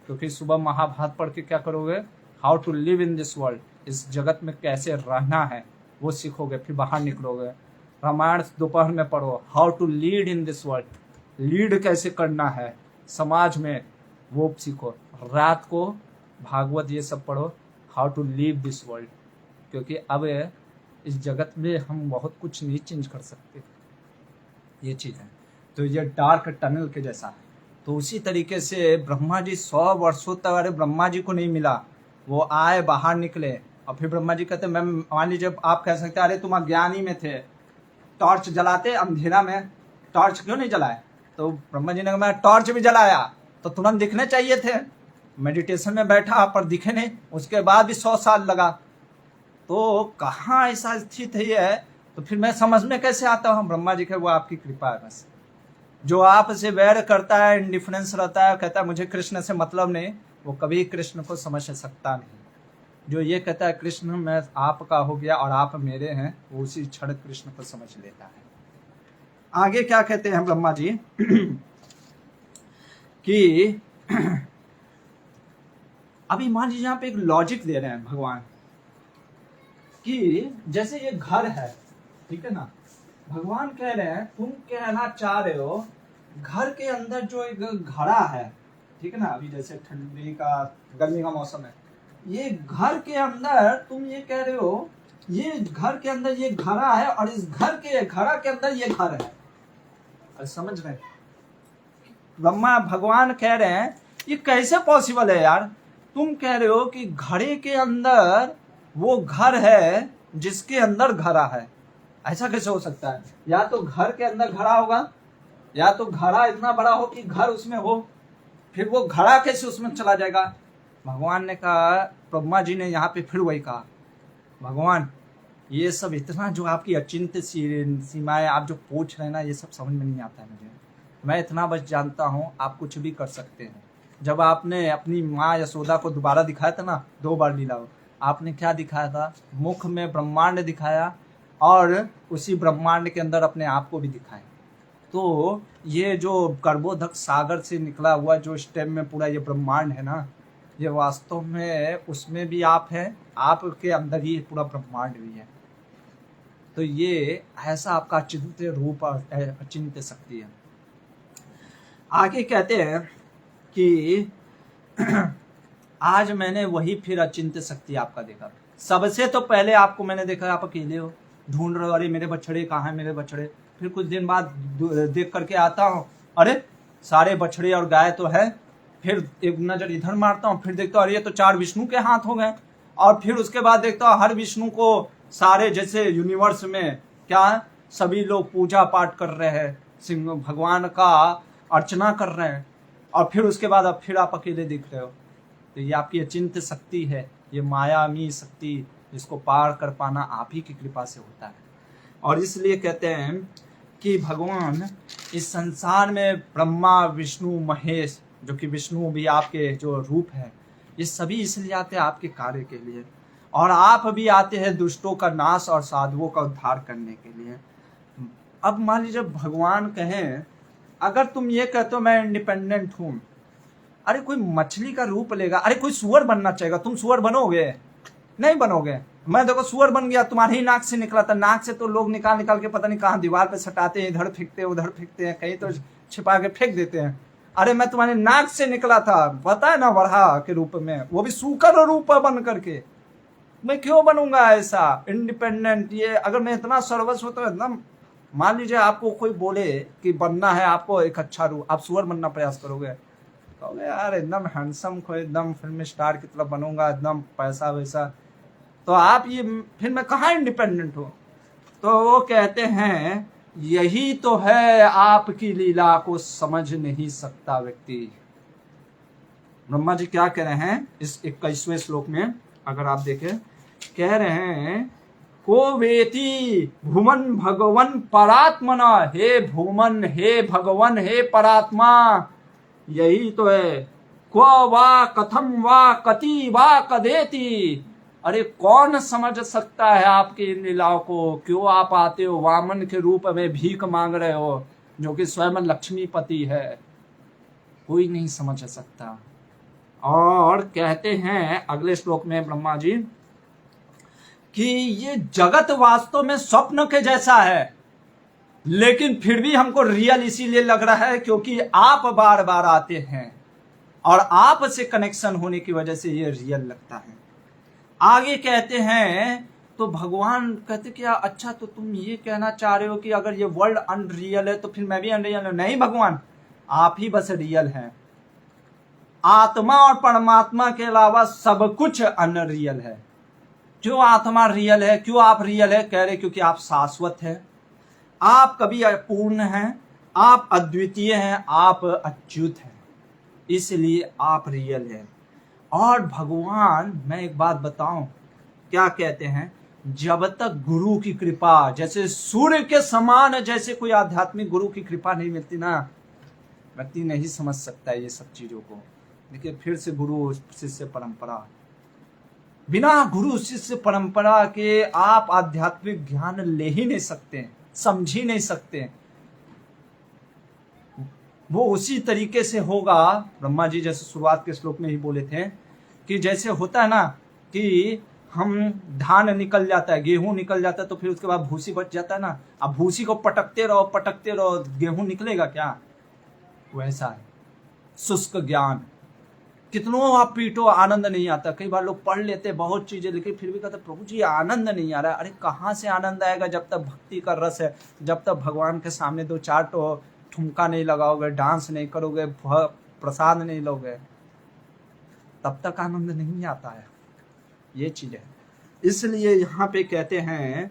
क्योंकि सुबह महाभारत पढ़ के क्या करोगे, how to live in this world, इस जगत में कैसे रहना है वो सीखोगे, फिर बाहर निकलोगे। रामायण दोपहर में पढ़ो, how to lead in this world, lead कैसे करना है समाज में वो सीखो। रात को भागवत ये सब पढ़ो, how to leave this world, क्योंकि अब इस जगत में हम बहुत कुछ नहीं चेंज कर सकते, ये चीज़ है। तो ये डार्क टनल के जैसा है। तो उसी तरीके से ब्रह्मा जी 100 वर्षों तक, अरे ब्रह्मा जी को नहीं मिला, वो आए बाहर निकले और फिर ब्रह्मा जी कहते मैं, मान लीजिए आप कह सकते अरे तुम अज्ञानी में थे, टॉर्च जलाते अंधेरा में, टॉर्च क्यों नहीं जलाए? तो ब्रह्मा जी ने कहा मैं टॉर्च भी जलाया तो तुरंत दिखने चाहिए थे, मेडिटेशन में बैठा पर दिखे नहीं, उसके बाद भी 100 साल लगा। तो कहाँ ऐसा स्थित है? तो फिर मैं समझ में कैसे आता हूँ? ब्रह्मा जी के वो आपकी कृपा है बस। जो आपसे वैर करता है, इंडिफरेंस रहता है, कहता है मुझे कृष्ण से मतलब नहीं, वो कभी कृष्ण को समझ सकता नहीं। जो ये कहता है कृष्ण मैं आपका हो गया और आप मेरे हैं, वो उसी क्षण कृष्ण को समझ लेता है। आगे क्या कहते हैं ब्रह्मा जी कि अभी मान लीजिए यहाँ पे एक लॉजिक दे रहे हैं भगवान कि जैसे ये घर है, ठीक है ना, भगवान कह रहे हैं तुम कहना चाह रहे हो घर के अंदर जो एक घड़ा है, ठीक है ना, अभी जैसे ठंडी का गर्मी का मौसम है, ये घर के अंदर तुम ये कह रहे हो ये घर के अंदर ये घड़ा है और इस घर के घड़ा के अंदर ये घर है। अरे समझ रहे? ब्रह्मा भगवान कह रहे हैं ये कैसे पॉसिबल है यार? तुम कह रहे हो कि घड़े के अंदर वो घर है जिसके अंदर घड़ा है, ऐसा कैसे हो सकता है? या तो घर के अंदर घड़ा होगा, या तो घड़ा इतना बड़ा हो कि घर उसमें हो, फिर वो घड़ा कैसे उसमें चला जाएगा? भगवान ने कहा, ब्रह्मा जी ने यहाँ पे फिर वही कहा, भगवान ये सब इतना जो आपकी अचिंत्य सीमाएं आप जो पूछ रहे हैं ना, ये सब समझ में नहीं आता है मुझे। मैं इतना बस जानता हूँ आप कुछ भी कर सकते हैं। जब आपने अपनी माँ यशोदा को दोबारा दिखाया था ना, 2 बार लीला, आपने क्या दिखाया था? मुख में ब्रह्मांड दिखाया और उसी ब्रह्मांड के अंदर अपने आप को भी दिखाया। तो ये जो कर्बोदक सागर से निकला हुआ जो स्टेम में पूरा ये ब्रह्मांड है ना, ये वास्तव में उसमें भी आप हैं, आपके अंदर ही पूरा ब्रह्मांड भी है। तो ये ऐसा आपका अचिंत्य रूप, अचिंत्य शक्ति है। आगे कहते हैं कि आज मैंने वही फिर अचिंत्य शक्ति आपका देखा। सबसे तो पहले आपको मैंने देखा आप अकेले हो, ढूंढ रहे हो, अरे मेरे बछड़े कहाँ हैं, मेरे बछड़े। फिर कुछ दिन बाद देख करके आता हूँ, अरे सारे बछड़े और गाय तो है। फिर एक नजर इधर मारता हूँ, फिर देखता हूँ अरे ये तो 4 विष्णु के हाथ हो गए। और फिर उसके बाद देखता हूँ हर विष्णु को सारे जैसे यूनिवर्स में क्या सभी लोग पूजा पाठ कर रहे हैं, सिंह भगवान का अर्चना कर रहे हैं। और फिर उसके बाद अब फिर आप अकेले दिख रहे हो। तो ये आपकी अचिंत्य शक्ति है, ये मायामी शक्ति, जिसको पार कर पाना आप ही की कृपा से होता है। और इसलिए कहते हैं कि भगवान इस संसार में ब्रह्मा विष्णु महेश, जो कि विष्णु भी आपके जो रूप है, ये सभी इसलिए आते हैं आपके कार्य के लिए। और आप भी आते हैं दुष्टों का नाश और साधुओं का उद्धार करने के लिए। अब मान लीजिए भगवान कहें, अगर तुम ये कहते हो मैं इंडिपेंडेंट हूं, अरे कोई मछली का रूप लेगा, अरे कोई सुअर बनना चाहेगा, तुम सुअर बनोगे? नहीं बनोगे। मैं देखो सुअर बन गया, तुम्हारे ही नाक से निकला था, नाक से तो लोग निकाल निकाल के पता नहीं कहाँ दीवार पे सटाते हैं, इधर फेंकते हैं उधर फेंकते हैं, कहीं तो छिपा के फेंक देते हैं। अरे मैं तुम्हारे नाक से निकला था, पता है ना, वरहा के रूप में, वो भी सूकर रूप बन करके। मैं क्यों बनूंगा ऐसा इंडिपेंडेंट? ये अगर मैं इतना सर्वस्व हो तो एकदम, मान लीजिए आपको कोई बोले कि बनना है आपको एक अच्छा रूप, आप सुअर बनना प्रयास करोगे, कहोगे यार एकदम हैंडसम को एकदम फिल्म स्टार की तरफ बनूंगा, एकदम पैसा वैसा, तो आप ये फिर मैं कहाँ इंडिपेंडेंट हूँ? तो वो कहते हैं यही तो है आपकी लीला को समझ नहीं सकता व्यक्ति। ब्रह्मा जी क्या कह रहे हैं इस 21वें श्लोक में, अगर आप देखें, कह रहे हैं को वेति भूमन भगवन परात्मना, हे भूमन, हे भगवन, हे परात्मा, यही तो है। क्व वा कथम वा कति वा कदेति, अरे कौन समझ सकता है आपकी इन लीलाओं को? क्यों आप आते हो वामन के रूप में भीख मांग रहे हो? जो कि स्वयं लक्ष्मीपति है, कोई नहीं समझ सकता। और कहते हैं अगले श्लोक में ब्रह्मा जी कि ये जगत वास्तव में स्वप्न के जैसा है, लेकिन फिर भी हमको रियल इसीलिए लग रहा है क्योंकि आप बार बार आते हैं और आप से कनेक्शन होने की वजह से ये रियल लगता है। आगे कहते हैं तो भगवान कहते क्या, अच्छा तो तुम ये कहना चाह रहे हो कि अगर ये वर्ल्ड अनरियल है तो फिर मैं भी अनरियल हूं? नहीं भगवान, आप ही बस रियल हैं। आत्मा और परमात्मा के अलावा सब कुछ अनरियल है। क्यों आत्मा रियल है, क्यों आप रियल है? कह रहे क्योंकि आप शाश्वत है, आप कभी अपूर्ण हैं, आप अद्वितीय हैं, आप अच्युत हैं, इसलिए आप रियल है। और भगवान, मैं एक बात बताऊं, क्या कहते हैं, जब तक गुरु की कृपा, जैसे सूर्य के समान जैसे कोई आध्यात्मिक गुरु की कृपा नहीं मिलती ना, व्यक्ति नहीं समझ सकता है ये सब चीजों को। देखिए फिर से गुरु शिष्य परंपरा, बिना गुरु शिष्य परंपरा के आप आध्यात्मिक ज्ञान ले ही नहीं सकते, समझ ही नहीं सकते। वो उसी तरीके से होगा, ब्रह्मा जी जैसे शुरुआत के श्लोक में ही बोले थे कि जैसे होता है ना कि हम धान निकल जाता है, गेहूं निकल जाता है, तो फिर उसके बाद भूसी बच जाता है ना, अब भूसी को पटकते रहो, गेहूं निकलेगा क्या? वैसा है शुष्क ज्ञान, कितनों आप पीटो आनंद नहीं आता। कई बार लोग पढ़ लेते बहुत चीजें, लेकिन फिर भी कहते प्रभु जी आनंद नहीं आ रहा। अरे कहाँ से आनंद आएगा जब तक भक्ति का रस है, जब तक भगवान के सामने 2-4 ठुमका नहीं लगाओगे, डांस नहीं करोगे, प्रसाद नहीं लोगे, तब तक आनंद नहीं आता है। ये चीज है। इसलिए यहाँ पे कहते हैं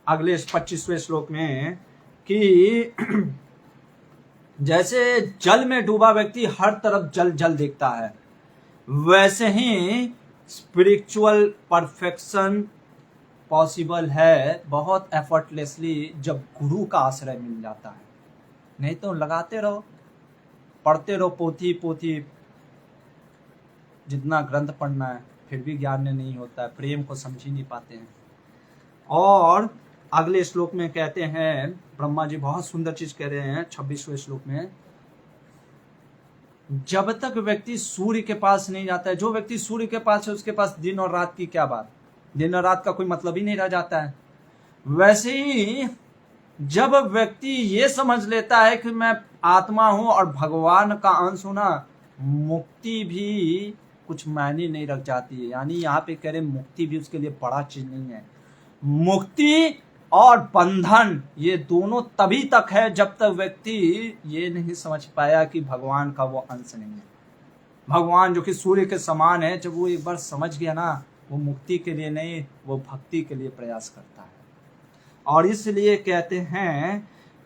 अगले 25वें श्लोक में कि जैसे जल में डूबा व्यक्ति हर तरफ जल जल देखता है, वैसे ही स्पिरिचुअल परफेक्शन पॉसिबल है बहुत एफर्टलेसली जब गुरु का आश्रय मिल जाता है। नहीं तो लगाते रहो, पढ़ते रहो पोथी, जितना ग्रंथ पढ़ना है, फिर भी ज्ञान नहीं होता है, प्रेम को समझ ही नहीं पाते हैं। और अगले श्लोक में कहते हैं ब्रह्मा जी बहुत सुंदर चीज कह रहे हैं 26वें श्लोक में, जब तक व्यक्ति सूर्य के पास नहीं जाता है, जो व्यक्ति सूर्य के पास है उसके पास दिन और रात की क्या बात, दिन और रात का कोई मतलब ही नहीं रह जाता है। वैसे ही जब व्यक्ति ये समझ लेता है कि मैं आत्मा हूं और भगवान का अंश हूं ना, मुक्ति भी कुछ मायने नहीं रख जाती है। यानी यहाँ पे कह रहे मुक्ति भी उसके लिए बड़ा चीज नहीं है। मुक्ति और बंधन ये दोनों तभी तक है जब तक व्यक्ति ये नहीं समझ पाया कि भगवान का वो अंश नहीं है। भगवान जो कि सूर्य के समान है, जब वो एक बार समझ गया ना, वो मुक्ति के लिए नहीं, वो भक्ति के लिए प्रयास करता है। और इसलिए कहते हैं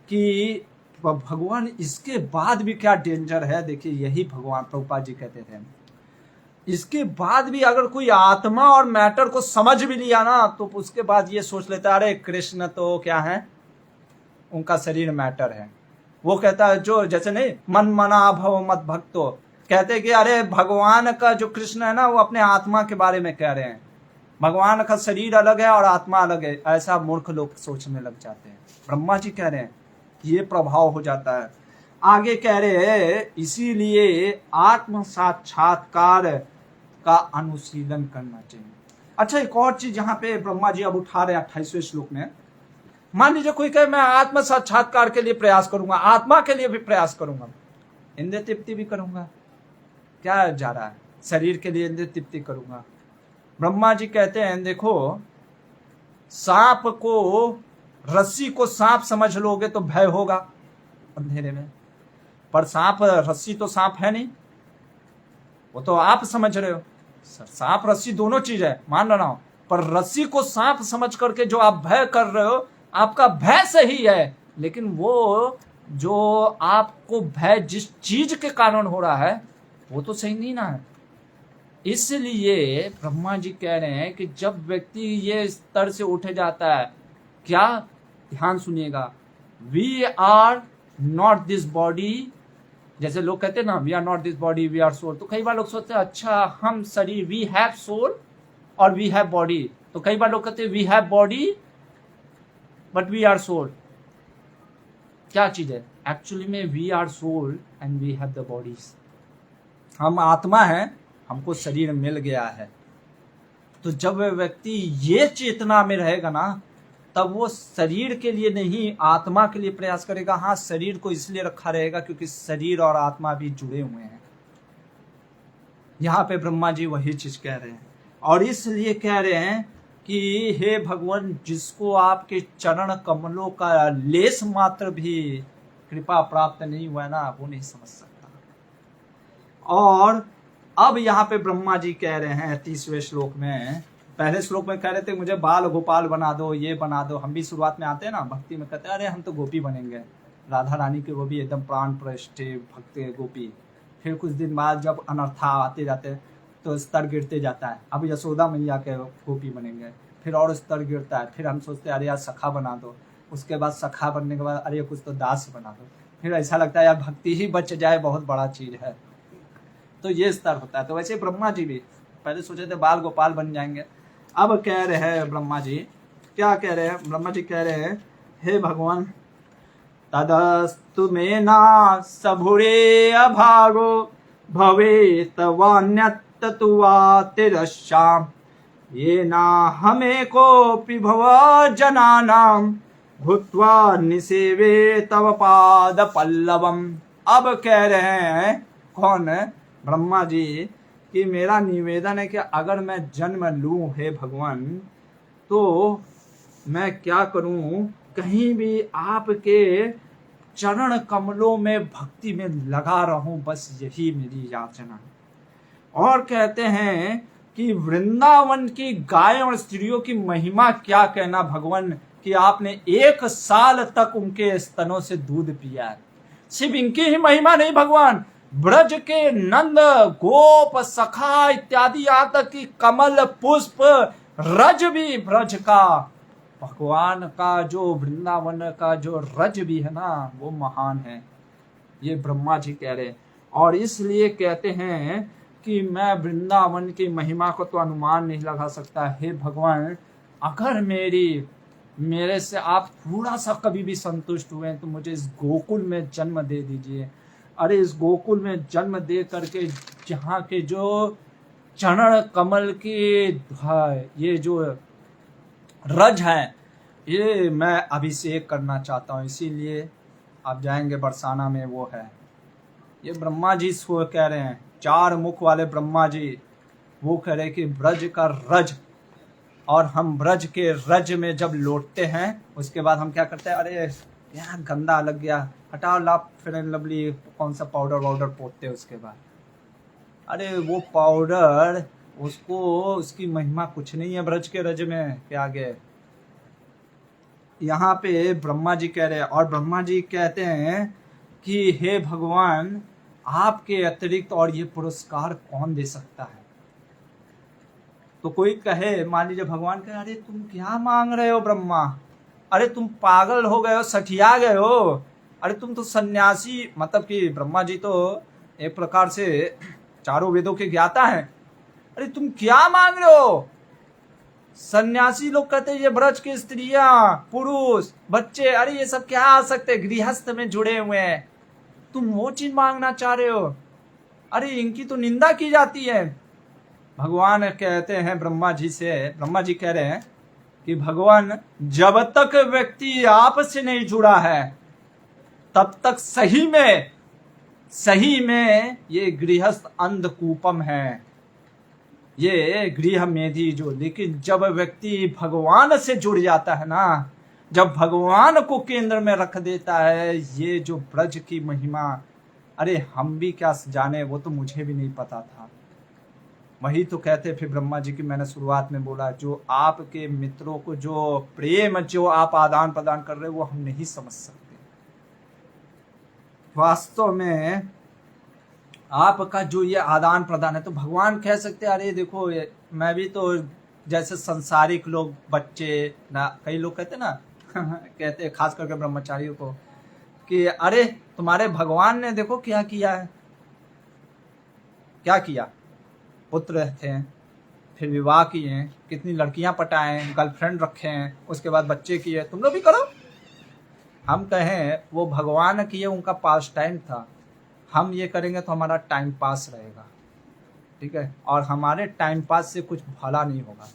कि भगवान इसके बाद भी क्या डेंजर है। देखिए यही भगवान प्रभुपाद जी कहते थे, इसके बाद भी अगर कोई आत्मा और मैटर को समझ भी लिया ना, तो उसके बाद ये सोच लेता है अरे कृष्ण तो क्या है, उनका शरीर मैटर है। वो कहता है जो जैसे नहीं मन मना भव मत भक्तो, कहते कि अरे भगवान का जो कृष्ण है ना, वो अपने आत्मा के बारे में कह रहे हैं, भगवान का शरीर अलग है और आत्मा अलग है। ऐसा मूर्ख लोग सोचने लग जाते हैं। ब्रह्मा जी कह रहे हैं ये प्रभाव हो जाता है। आगे कह रहे हैं इसीलिए आत्म साक्षात्कार का अनुशीलन करना चाहिए। अच्छा एक और चीज यहाँ पे ब्रह्मा जी अब उठा रहे हैं 28वें श्लोक में। मान लीजिए कोई कहे मैं आत्म साक्षात्कार के लिए प्रयास करूंगा, आत्मा के लिए भी प्रयास करूंगा, इंद्रिय तृप्ति भी करूंगा, क्या जा रहा है, शरीर के लिए इंद्रिय तृप्ति करूंगा। ब्रह्मा जी कहते हैं देखो, सांप को, रस्सी को सांप समझ लोगे तो भय होगा अंधेरे में, पर सांप रस्सी तो सांप है नहीं, वो तो आप समझ रहे हो। सांप रस्सी दोनों चीज है, मान रहा हूं, पर रस्सी को सांप समझ करके जो आप भय कर रहे हो, आपका भय सही है, लेकिन वो जो आपको भय जिस चीज के कारण हो रहा है वो तो सही नहीं ना है। इसलिए ब्रह्मा जी कह रहे हैं कि जब व्यक्ति ये स्तर से उठ जाता है, क्या, ध्यान सुनिएगा, we are not this body, जैसे लोग कहते हैं ना we are not this body we are soul, तो कई बार लोग सोचते हैं अच्छा हम शरीर, वी हैव सोल और वी हैव बॉडी, तो कई बार लोग कहते हैं we have body but we are soul. क्या चीज है, एक्चुअली में we are soul and we have the bodies. हम आत्मा हैं, हमको शरीर मिल गया है। तो जब वह व्यक्ति ये चेतना में रहेगा ना, तब वो शरीर के लिए नहीं आत्मा के लिए प्रयास करेगा। हाँ, शरीर को इसलिए रखा रहेगा क्योंकि शरीर और आत्मा भी जुड़े हुए हैं। यहाँ पे ब्रह्मा जी वही चीज कह रहे हैं, और इसलिए कह रहे हैं कि हे भगवान, जिसको आपके चरण कमलों का लेस मात्र भी कृपा प्राप्त नहीं हुआ ना, वो नहीं समझ सकता। और अब यहाँ पे ब्रह्मा जी कह रहे हैं 30वें श्लोक में, पहले श्लोक में कह रहे थे मुझे बाल गोपाल बना दो, ये बना दो। हम भी शुरुआत में आते हैं ना भक्ति में, कहते हैं अरे हम तो गोपी बनेंगे, राधा रानी के गोपी, एकदम प्राण प्रतिष्ठे भक्त गोपी। फिर कुछ दिन बाद जब अनर्था आते जाते तो स्तर गिरते जाता है, अब यशोदा मैया के गोपी बनेंगे, फिर और स्तर गिरता है, फिर हम सोचते हैं अरे यार सखा बना दो, उसके बाद सखा बनने के बाद अरे कुछ तो दास बना दो, फिर ऐसा लगता है यार भक्ति ही बच जाए, बहुत बड़ा चीज है। तो ये स्तर होता है। तो वैसे ब्रह्मा जी भी पहले सोचे थे बाल गोपाल बन जाएंगे, अब कह रहे हैं ब्रह्मा जी, क्या कह रहे हैं ब्रह्मा जी, कह रहे हैं हे भगवान, तदस्तु में ना सबुरे अभागो भवे तवान्यत्तुवा तिरश्याम ये ना हमें कोपि भव जनानाम भूत्वा निसेवे तव पाद पल्लवम। अब कह रहे हैं कौन, ब्रह्मा जी, कि मेरा निवेदन है कि अगर मैं जन्म लूं हे भगवान, तो मैं क्या करूं, कहीं भी आपके चरण कमलों में भक्ति में लगा रहूं, बस यही मेरी याचना। और कहते हैं कि वृंदावन की गाय और स्त्रियों की महिमा क्या कहना भगवान, कि आपने 1 साल तक उनके स्तनों से दूध पिया है। सिर्फ इनकी ही महिमा नहीं भगवान, ब्रज के नंद गोप सखा इत्यादि यहाँ तक कि कमल पुष्प रज भी ब्रज का, भगवान का जो वृंदावन का जो रज भी है ना, वो महान है। ये ब्रह्मा जी कह रहे हैं, और इसलिए कहते हैं कि मैं वृंदावन की महिमा को तो अनुमान नहीं लगा सकता। हे भगवान, अगर मेरे से आप थोड़ा सा कभी भी संतुष्ट हुए तो मुझे इस गोकुल में जन्म दे दीजिए। अरे इस गोकुल में जन्म दे करके जहाँ के जो चरण कमल की ये जो रज है, ये मैं अभिषेक करना चाहता हूँ। इसीलिए आप जाएंगे बरसाना में, वो है। ये ब्रह्मा जी सो कह रहे हैं, 4 मुख वाले ब्रह्मा जी, वो कह रहे हैं कि ब्रज का रज, और हम ब्रज के रज में जब लौटते हैं उसके बाद हम क्या करते हैं, अरे यहाँ गंदा लग गया, हटाओ, लाभ फेयर एंड लवली कौन सा पाउडर वाउडर पोतते हैं उसके बाद, अरे वो पाउडर उसकी महिमा कुछ नहीं है ब्रज के रज में के आगे। यहाँ पे ब्रह्मा जी कह रहे हैं, और ब्रह्मा जी कहते हैं कि हे भगवान, आपके अतिरिक्त और ये पुरस्कार कौन दे सकता है। तो कोई कहे, मान लीजिए भगवान कहे, अरे तुम क्या मांग रहे हो ब्रह्मा, अरे तुम पागल हो गए हो, सठिया गए हो, अरे तुम तो सन्यासी, मतलब कि ब्रह्मा जी तो एक प्रकार से चारों वेदों के ज्ञाता हैं, अरे तुम क्या मांग रहे हो। सन्यासी लोग कहते हैं ये ब्रज की स्त्रियां, पुरुष, बच्चे, अरे ये सब क्या आ सकते, गृहस्थ में जुड़े हुए हैं, तुम वो चीज मांगना चाह रहे हो, अरे इनकी तो निंदा की जाती है। भगवान कहते हैं ब्रह्मा जी से, ब्रह्मा जी कह रहे हैं कि भगवान, जब तक व्यक्ति आपसे नहीं जुड़ा है तब तक सही में ये गृहस्थ अंधकूपम है, ये गृह मेधी जो। लेकिन जब व्यक्ति भगवान से जुड़ जाता है ना, जब भगवान को केंद्र में रख देता है, ये जो ब्रज की महिमा, अरे हम भी क्या जाने, वो तो मुझे भी नहीं पता था। वही तो कहते फिर ब्रह्मा जी की, मैंने शुरुआत में बोला, जो आपके मित्रों को जो प्रेम जो आप आदान प्रदान कर रहे हो वो हम नहीं समझ सकते। वास्तव में आपका जो ये आदान प्रदान है, तो भगवान कह सकते हैं, अरे देखो मैं भी तो जैसे संसारिक लोग, बच्चे ना, कई लोग कहते ना कहते हैं खास करके ब्रह्मचारियों को, कि अरे तुम्हारे भगवान ने देखो क्या किया है, क्या किया, पुत्र थे, फिर विवाह किए, कितनी लड़कियां पटाएं, गर्लफ्रेंड रखे हैं, उसके बाद बच्चे किए, तुम लोग भी करो। हम कहें वो भगवान की, ये उनका पास टाइम था, हम ये करेंगे तो हमारा टाइम पास रहेगा, ठीक है, और हमारे टाइम पास से कुछ भला नहीं होगा।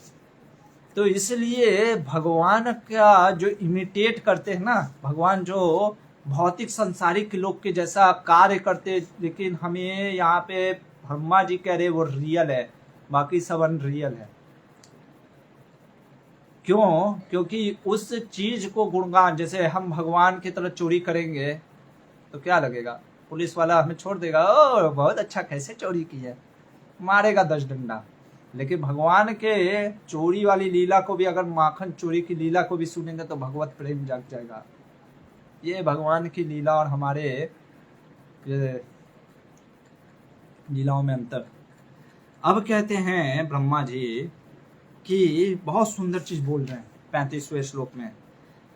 तो इसलिए भगवान का जो इमिटेट करते हैं ना, भगवान जो भौतिक संसारिक लोग के जैसा कार्य करते, लेकिन हमें यहाँ पे ब्रह्मा जी कह रहे वो रियल है, बाकी सब अनरियल है। क्यों? क्योंकि उस चीज को गुणगान, जैसे हम भगवान की तरह चोरी करेंगे तो क्या लगेगा, पुलिस वाला हमें छोड़ देगा, ओ बहुत अच्छा कैसे चोरी की है, मारेगा 10 डंडा। लेकिन भगवान के चोरी वाली लीला को भी, अगर माखन चोरी की लीला को भी सुनेंगे तो भगवत प्रेम जाग जाएगा। ये भगवान की लीला और हमारे ये लीलाओं में अंतर। अब कहते हैं ब्रह्मा जी कि बहुत सुंदर चीज बोल रहे हैं 35वें श्लोक में।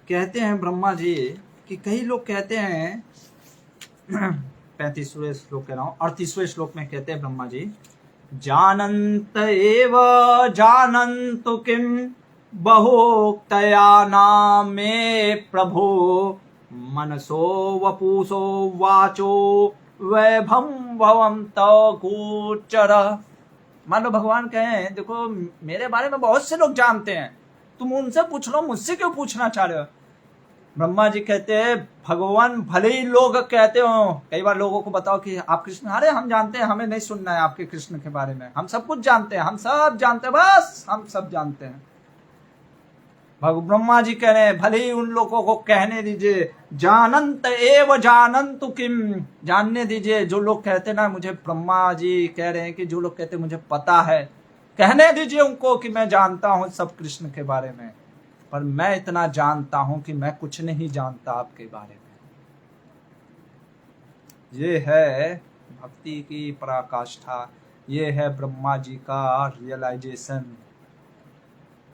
कहते हैं ब्रह्मा जी कि कई लोग कहते हैं 35वें श्लोक कह रहा हूं, 38वें श्लोक में कहते हैं ब्रह्मा जी, जानन्त एव जानन्तु किम बहुक्तया नामे प्रभो मनसो वपुसो वाचो वैभम भवम तो गोचर। मान लो भगवान कहें देखो मेरे बारे में बहुत से लोग जानते हैं, तुम उनसे पूछ लो, मुझसे क्यों पूछना चाह रहे हो। ब्रह्मा जी कहते हैं भगवान भले ही लोग कहते हो, कई बार लोगों को बताओ कि आप कृष्ण, अरे हम जानते हैं, हमें नहीं सुनना है आपके कृष्ण के बारे में, हम सब कुछ जानते हैं, हम सब जानते हैं, बस हम सब जानते हैं। ब्रह्मा जी कह रहे हैं भले ही उन लोगों को कहने दीजिए, जानंत एव जानन्तु किम, जानने दीजिए। जो लोग कहते ना मुझे, ब्रह्मा जी कह रहे हैं कि जो लोग कहते मुझे पता है, कहने दीजिए उनको कि मैं जानता हूं सब कृष्ण के बारे में, पर मैं इतना जानता हूं कि मैं कुछ नहीं जानता आपके बारे में। ये है भक्ति की पराकाष्ठा, ये है ब्रह्मा जी का रियलाइजेशन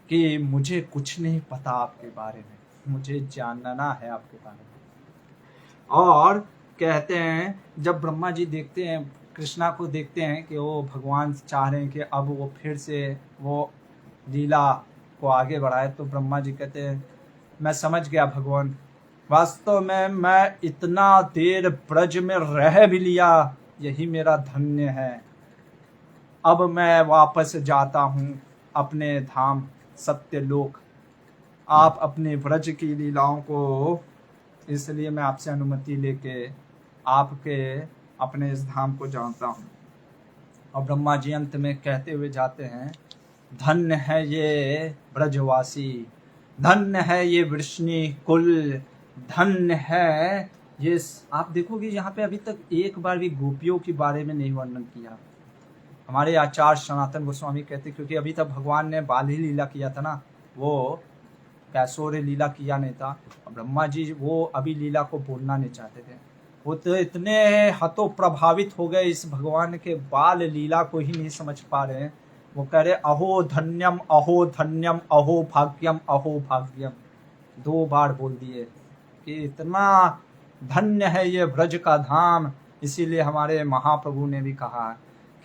कि मुझे कुछ नहीं पता आपके बारे में, मुझे जानना है आपके बारे में। और कहते हैं जब ब्रह्मा जी देखते हैं, कृष्णा को देखते हैं कि वो भगवान चाह रहे हैं कि अब वो फिर से वो लीला को आगे बढ़ाए, तो ब्रह्मा जी कहते हैं मैं समझ गया भगवान, वास्तव में मैं इतना देर ब्रज में रह भी लिया, यही मेरा धन्य है। अब मैं वापस जाता हूँ अपने धाम सत्यलोक, आप अपने ब्रज की लीलाओं को, इसलिए मैं आपसे अनुमति लेके आपके अपने इस धाम को जानता हूँ। और ब्रह्मा जी अंत में कहते हुए जाते हैं, धन्य है ये ब्रजवासी, धन्य है ये वृष्णि कुल, धन्य है ये। आप देखोगे यहाँ पे अभी तक एक बार भी गोपियों के बारे में नहीं वर्णन किया। हमारे आचार्य सनातन गोस्वामी कहते, क्योंकि अभी तक भगवान ने बाल ही लीला किया था ना, वो कैसोरे लीला किया नहीं था। ब्रह्मा जी वो अभी लीला को बोलना नहीं चाहते थे, वो तो इतने हतो प्रभावित हो गए इस भगवान के बाल लीला को ही नहीं समझ पा रहे हैं। वो कह रहे अहो धन्यम अहो धन्यम अहो भाग्यम अहो भाग्यम, 2 बार बोल दिए कि इतना धन्य है ये ब्रज का धाम। इसीलिए हमारे महाप्रभु ने भी कहा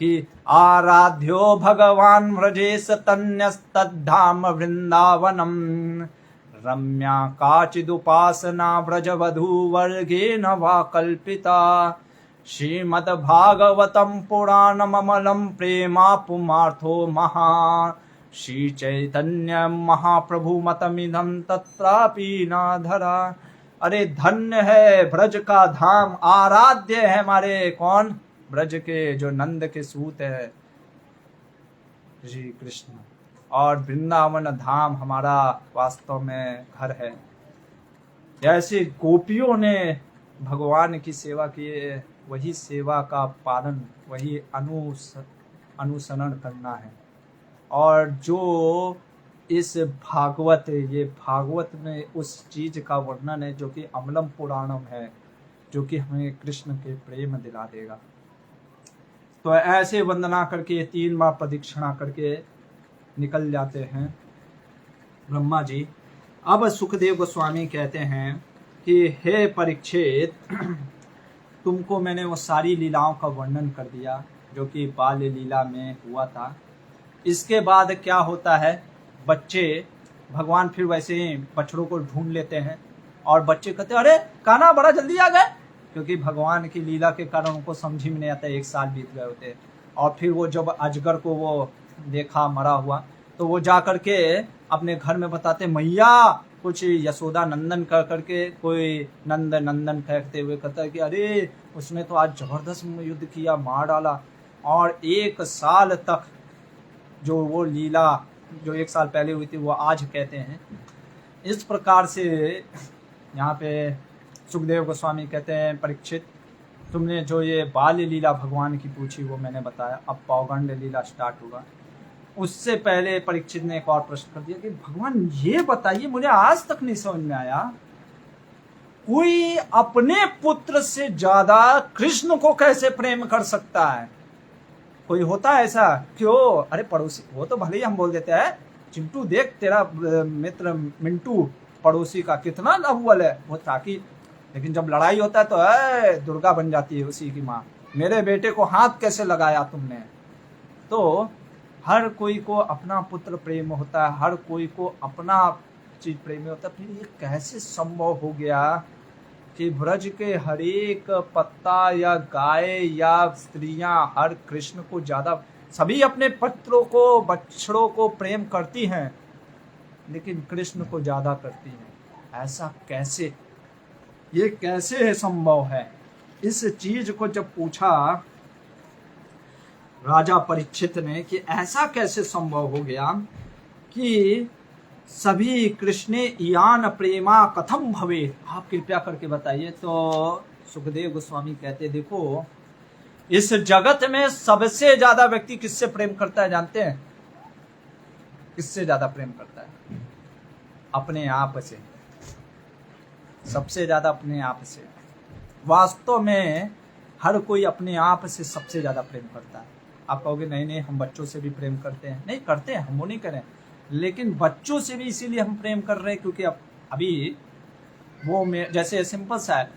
कि आराध्यो भगवान व्रजेश तन्यस्तद्धाम वृंदावनम, रम्या काचिदुपासना ब्रजवधू वर्गेण वा कल्पिता, श्रीमद्भागवतं पुराणममलं प्रेमा पुमार्थो महा, श्री चैतन्य महाप्रभु मतमिदं तत्रापि नाधरा। अरे धन्य है ब्रज का धाम, आराध्य है हमारे कौन, ब्रज के जो नंद के सूत है श्री कृष्ण, और वृंदावन धाम हमारा वास्तव में घर है। जैसे गोपियों ने भगवान की सेवा की है, वही सेवा का पालन, वही अनुसरण करना है। और जो इस भागवत, ये भागवत में उस चीज का वर्णन है जो कि अमलम पुराणम है, जो कि हमें कृष्ण के प्रेम दिला देगा। तो ऐसे वंदना करके 3 बार प्रदक्षिणा करके निकल जाते हैं ब्रह्मा जी। अब सुखदेव गोस्वामी कहते हैं कि हे परीक्षित, तुमको मैंने वो सारी लीलाओं का वर्णन कर दिया जो कि बाल्य लीला में हुआ था। इसके बाद क्या होता है, बच्चे भगवान फिर वैसे ही बछड़ों को ढूंढ लेते हैं और बच्चे कहते अरे कान्हा बड़ा जल्दी आ गए, क्योंकि भगवान की लीला के कारण उनको समझ ही में नहीं आता, 1 साल बीत गए होते। और फिर वो जब अजगर को वो देखा मरा हुआ, तो वो जा करके अपने घर में बताते मैया कुछ यशोदा नंदन कर करके, कोई नंद नंदन कहते हुए कहता है कि अरे उसने तो आज जबरदस्त युद्ध किया, मार डाला। और 1 साल तक जो वो लीला जो 1 साल पहले हुई थी वो आज कहते हैं। इस प्रकार से यहाँ पे सुखदेव गोस्वामी कहते हैं परीक्षित, तुमने जो ये बाल्य लीला भगवान की पूछी वो मैंने बताया, अब पौगंड लीला स्टार्ट होगा। उससे पहले परीक्षित ने एक और प्रश्न कर दिया कि भगवान ये बताइए, मुझे आज तक नहीं समझ में आया, कोई अपने पुत्र से ज्यादा कृष्ण को कैसे प्रेम कर सकता है? कोई होता है ऐसा? क्यों? अरे पड़ोसी, वो तो भले ही हम बोल देते हैं चिंटू देख तेरा मित्र मिंटू पड़ोसी का कितना अव्वल है वो, ताकि लेकिन जब लड़ाई होता है तो दुर्गा बन जाती है उसी की माँ, मेरे बेटे को हाथ कैसे लगाया तुमने। तो हर कोई को अपना पुत्र प्रेम होता है, हर कोई को अपना चीज प्रेम होता है। फिर ये कैसे संभव हो गया कि ब्रज के हर एक पत्ता या गाय या स्त्रियां हर कृष्ण को ज्यादा, सभी अपने पुत्रों को बछड़ों को प्रेम करती हैं लेकिन कृष्ण को ज्यादा करती हैं? ऐसा कैसे, ये कैसे संभव है? इस चीज को जब पूछा राजा परीक्षित ने कि ऐसा कैसे संभव हो गया कि सभी कृष्णे इयान प्रेमा कथम भवे, आप कृपया करके बताइए। तो सुखदेव गोस्वामी कहते देखो, इस जगत में सबसे ज्यादा व्यक्ति किससे प्रेम करता है जानते हैं? किससे ज्यादा प्रेम करता है? अपने आप से, सबसे ज्यादा अपने आप से। वास्तव में हर कोई अपने आप से सबसे ज्यादा प्रेम करता है। आप कहोगे नहीं नहीं हम बच्चों से भी प्रेम करते हैं, नहीं करते हैं, हम वो नहीं करें, लेकिन बच्चों से भी इसीलिए हम प्रेम कर रहे हैं क्योंकि अभी वो में जैसे सिंपल सा है,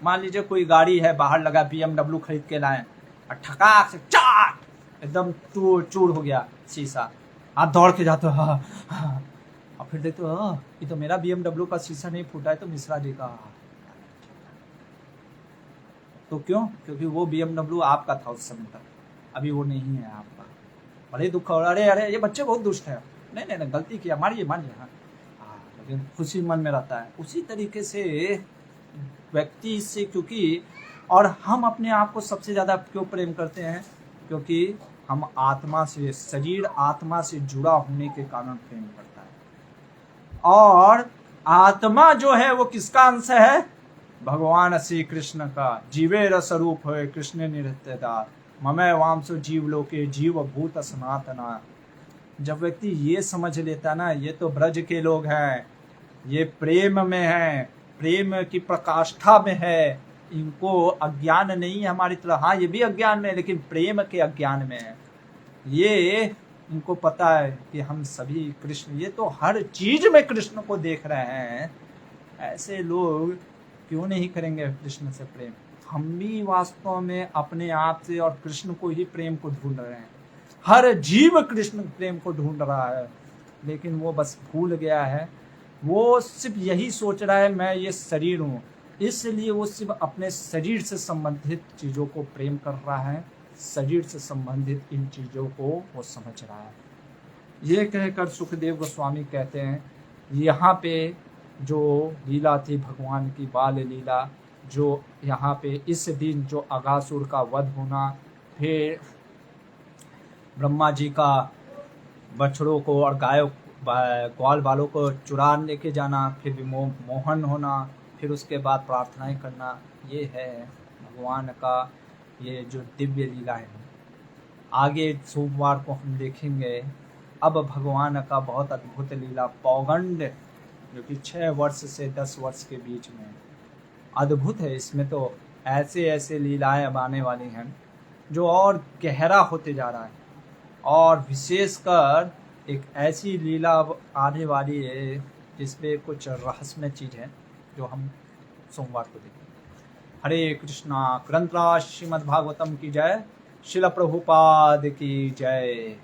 मान लीजिए कोई गाड़ी है बाहर लगा, BMW खरीद के लाए और ठकाक से चाट एकदम चूर हो गया शीशा, आप दौड़ के जाते हो हाँ, और फिर देखते हो ये तो मेरा BMW का शीशा नहीं फूटा है, तो मिश्रा जी का। तो क्यों? क्योंकि वो BMW आपका था उस समय तक, अभी वो नहीं है आपका। बड़े दुख हो, अरे अरे ये बच्चे बहुत दुष्ट है, नहीं नहीं नहीं गलती किया, मारिए मारिए, हाँ लेकिन खुशी मन में रहता है। उसी तरीके से व्यक्ति से, क्योंकि और हम अपने आप को सबसे ज्यादा क्यों प्रेम करते हैं? क्योंकि हम आत्मा से, शरीर आत्मा से जुड़ा होने के कारण प्रेम करता है। और आत्मा जो है वो किसका अंश है? भगवान श्री कृष्ण का। जीवे रस रूप है कृष्ण निरत्यदार, ममय वामसो जीव लोके जीव भूत सनातना। जब व्यक्ति ये समझ लेता ना, ये तो ब्रज के लोग हैं, ये प्रेम में है, प्रेम की प्रकाष्ठा में है, इनको अज्ञान नहीं है हमारी तरह। हाँ ये भी अज्ञान में है लेकिन प्रेम के अज्ञान में है। ये इनको पता है कि हम सभी कृष्ण, ये तो हर चीज में कृष्ण को देख रहे हैं। ऐसे लोग क्यों नहीं करेंगे कृष्ण से प्रेम? हम भी वास्तव में अपने आप से और कृष्ण को ही प्रेम को ढूंढ रहे हैं। हर जीव कृष्ण प्रेम को ढूंढ रहा है, लेकिन वो बस भूल गया है। वो सिर्फ यही सोच रहा है मैं ये शरीर हूँ, इसलिए वो सिर्फ अपने शरीर से संबंधित चीज़ों को प्रेम कर रहा है, शरीर से संबंधित इन चीज़ों को वो समझ रहा है। ये कहकर सुखदेव गोस्वामी कहते हैं यहाँ पे जो लीला थी भगवान की बाल लीला, जो यहाँ पे इस दिन जो अगासुर का वध होना, फिर ब्रह्मा जी का बछड़ों को और गायों ग्वाल बालों को चुरा लेके जाना, फिर मोहन होना, फिर उसके बाद प्रार्थनाएं करना, ये है भगवान का ये जो दिव्य लीला है। आगे सोमवार को हम देखेंगे अब भगवान का बहुत अद्भुत लीला पौगंड, जो कि 6 वर्ष से 10 वर्ष के बीच में अद्भुत है। इसमें तो ऐसे ऐसे लीलाएं अब आने वाली हैं जो और गहरा होते जा रहा है, और विशेषकर एक ऐसी लीला अब आने वाली है जिसमें कुछ रहस्यमय चीज़ है जो हम सोमवार को देखेंगे। हरे कृष्णा। ग्रंथराज श्रीमद् भागवतम की जय, शिल प्रभुपाद की जय।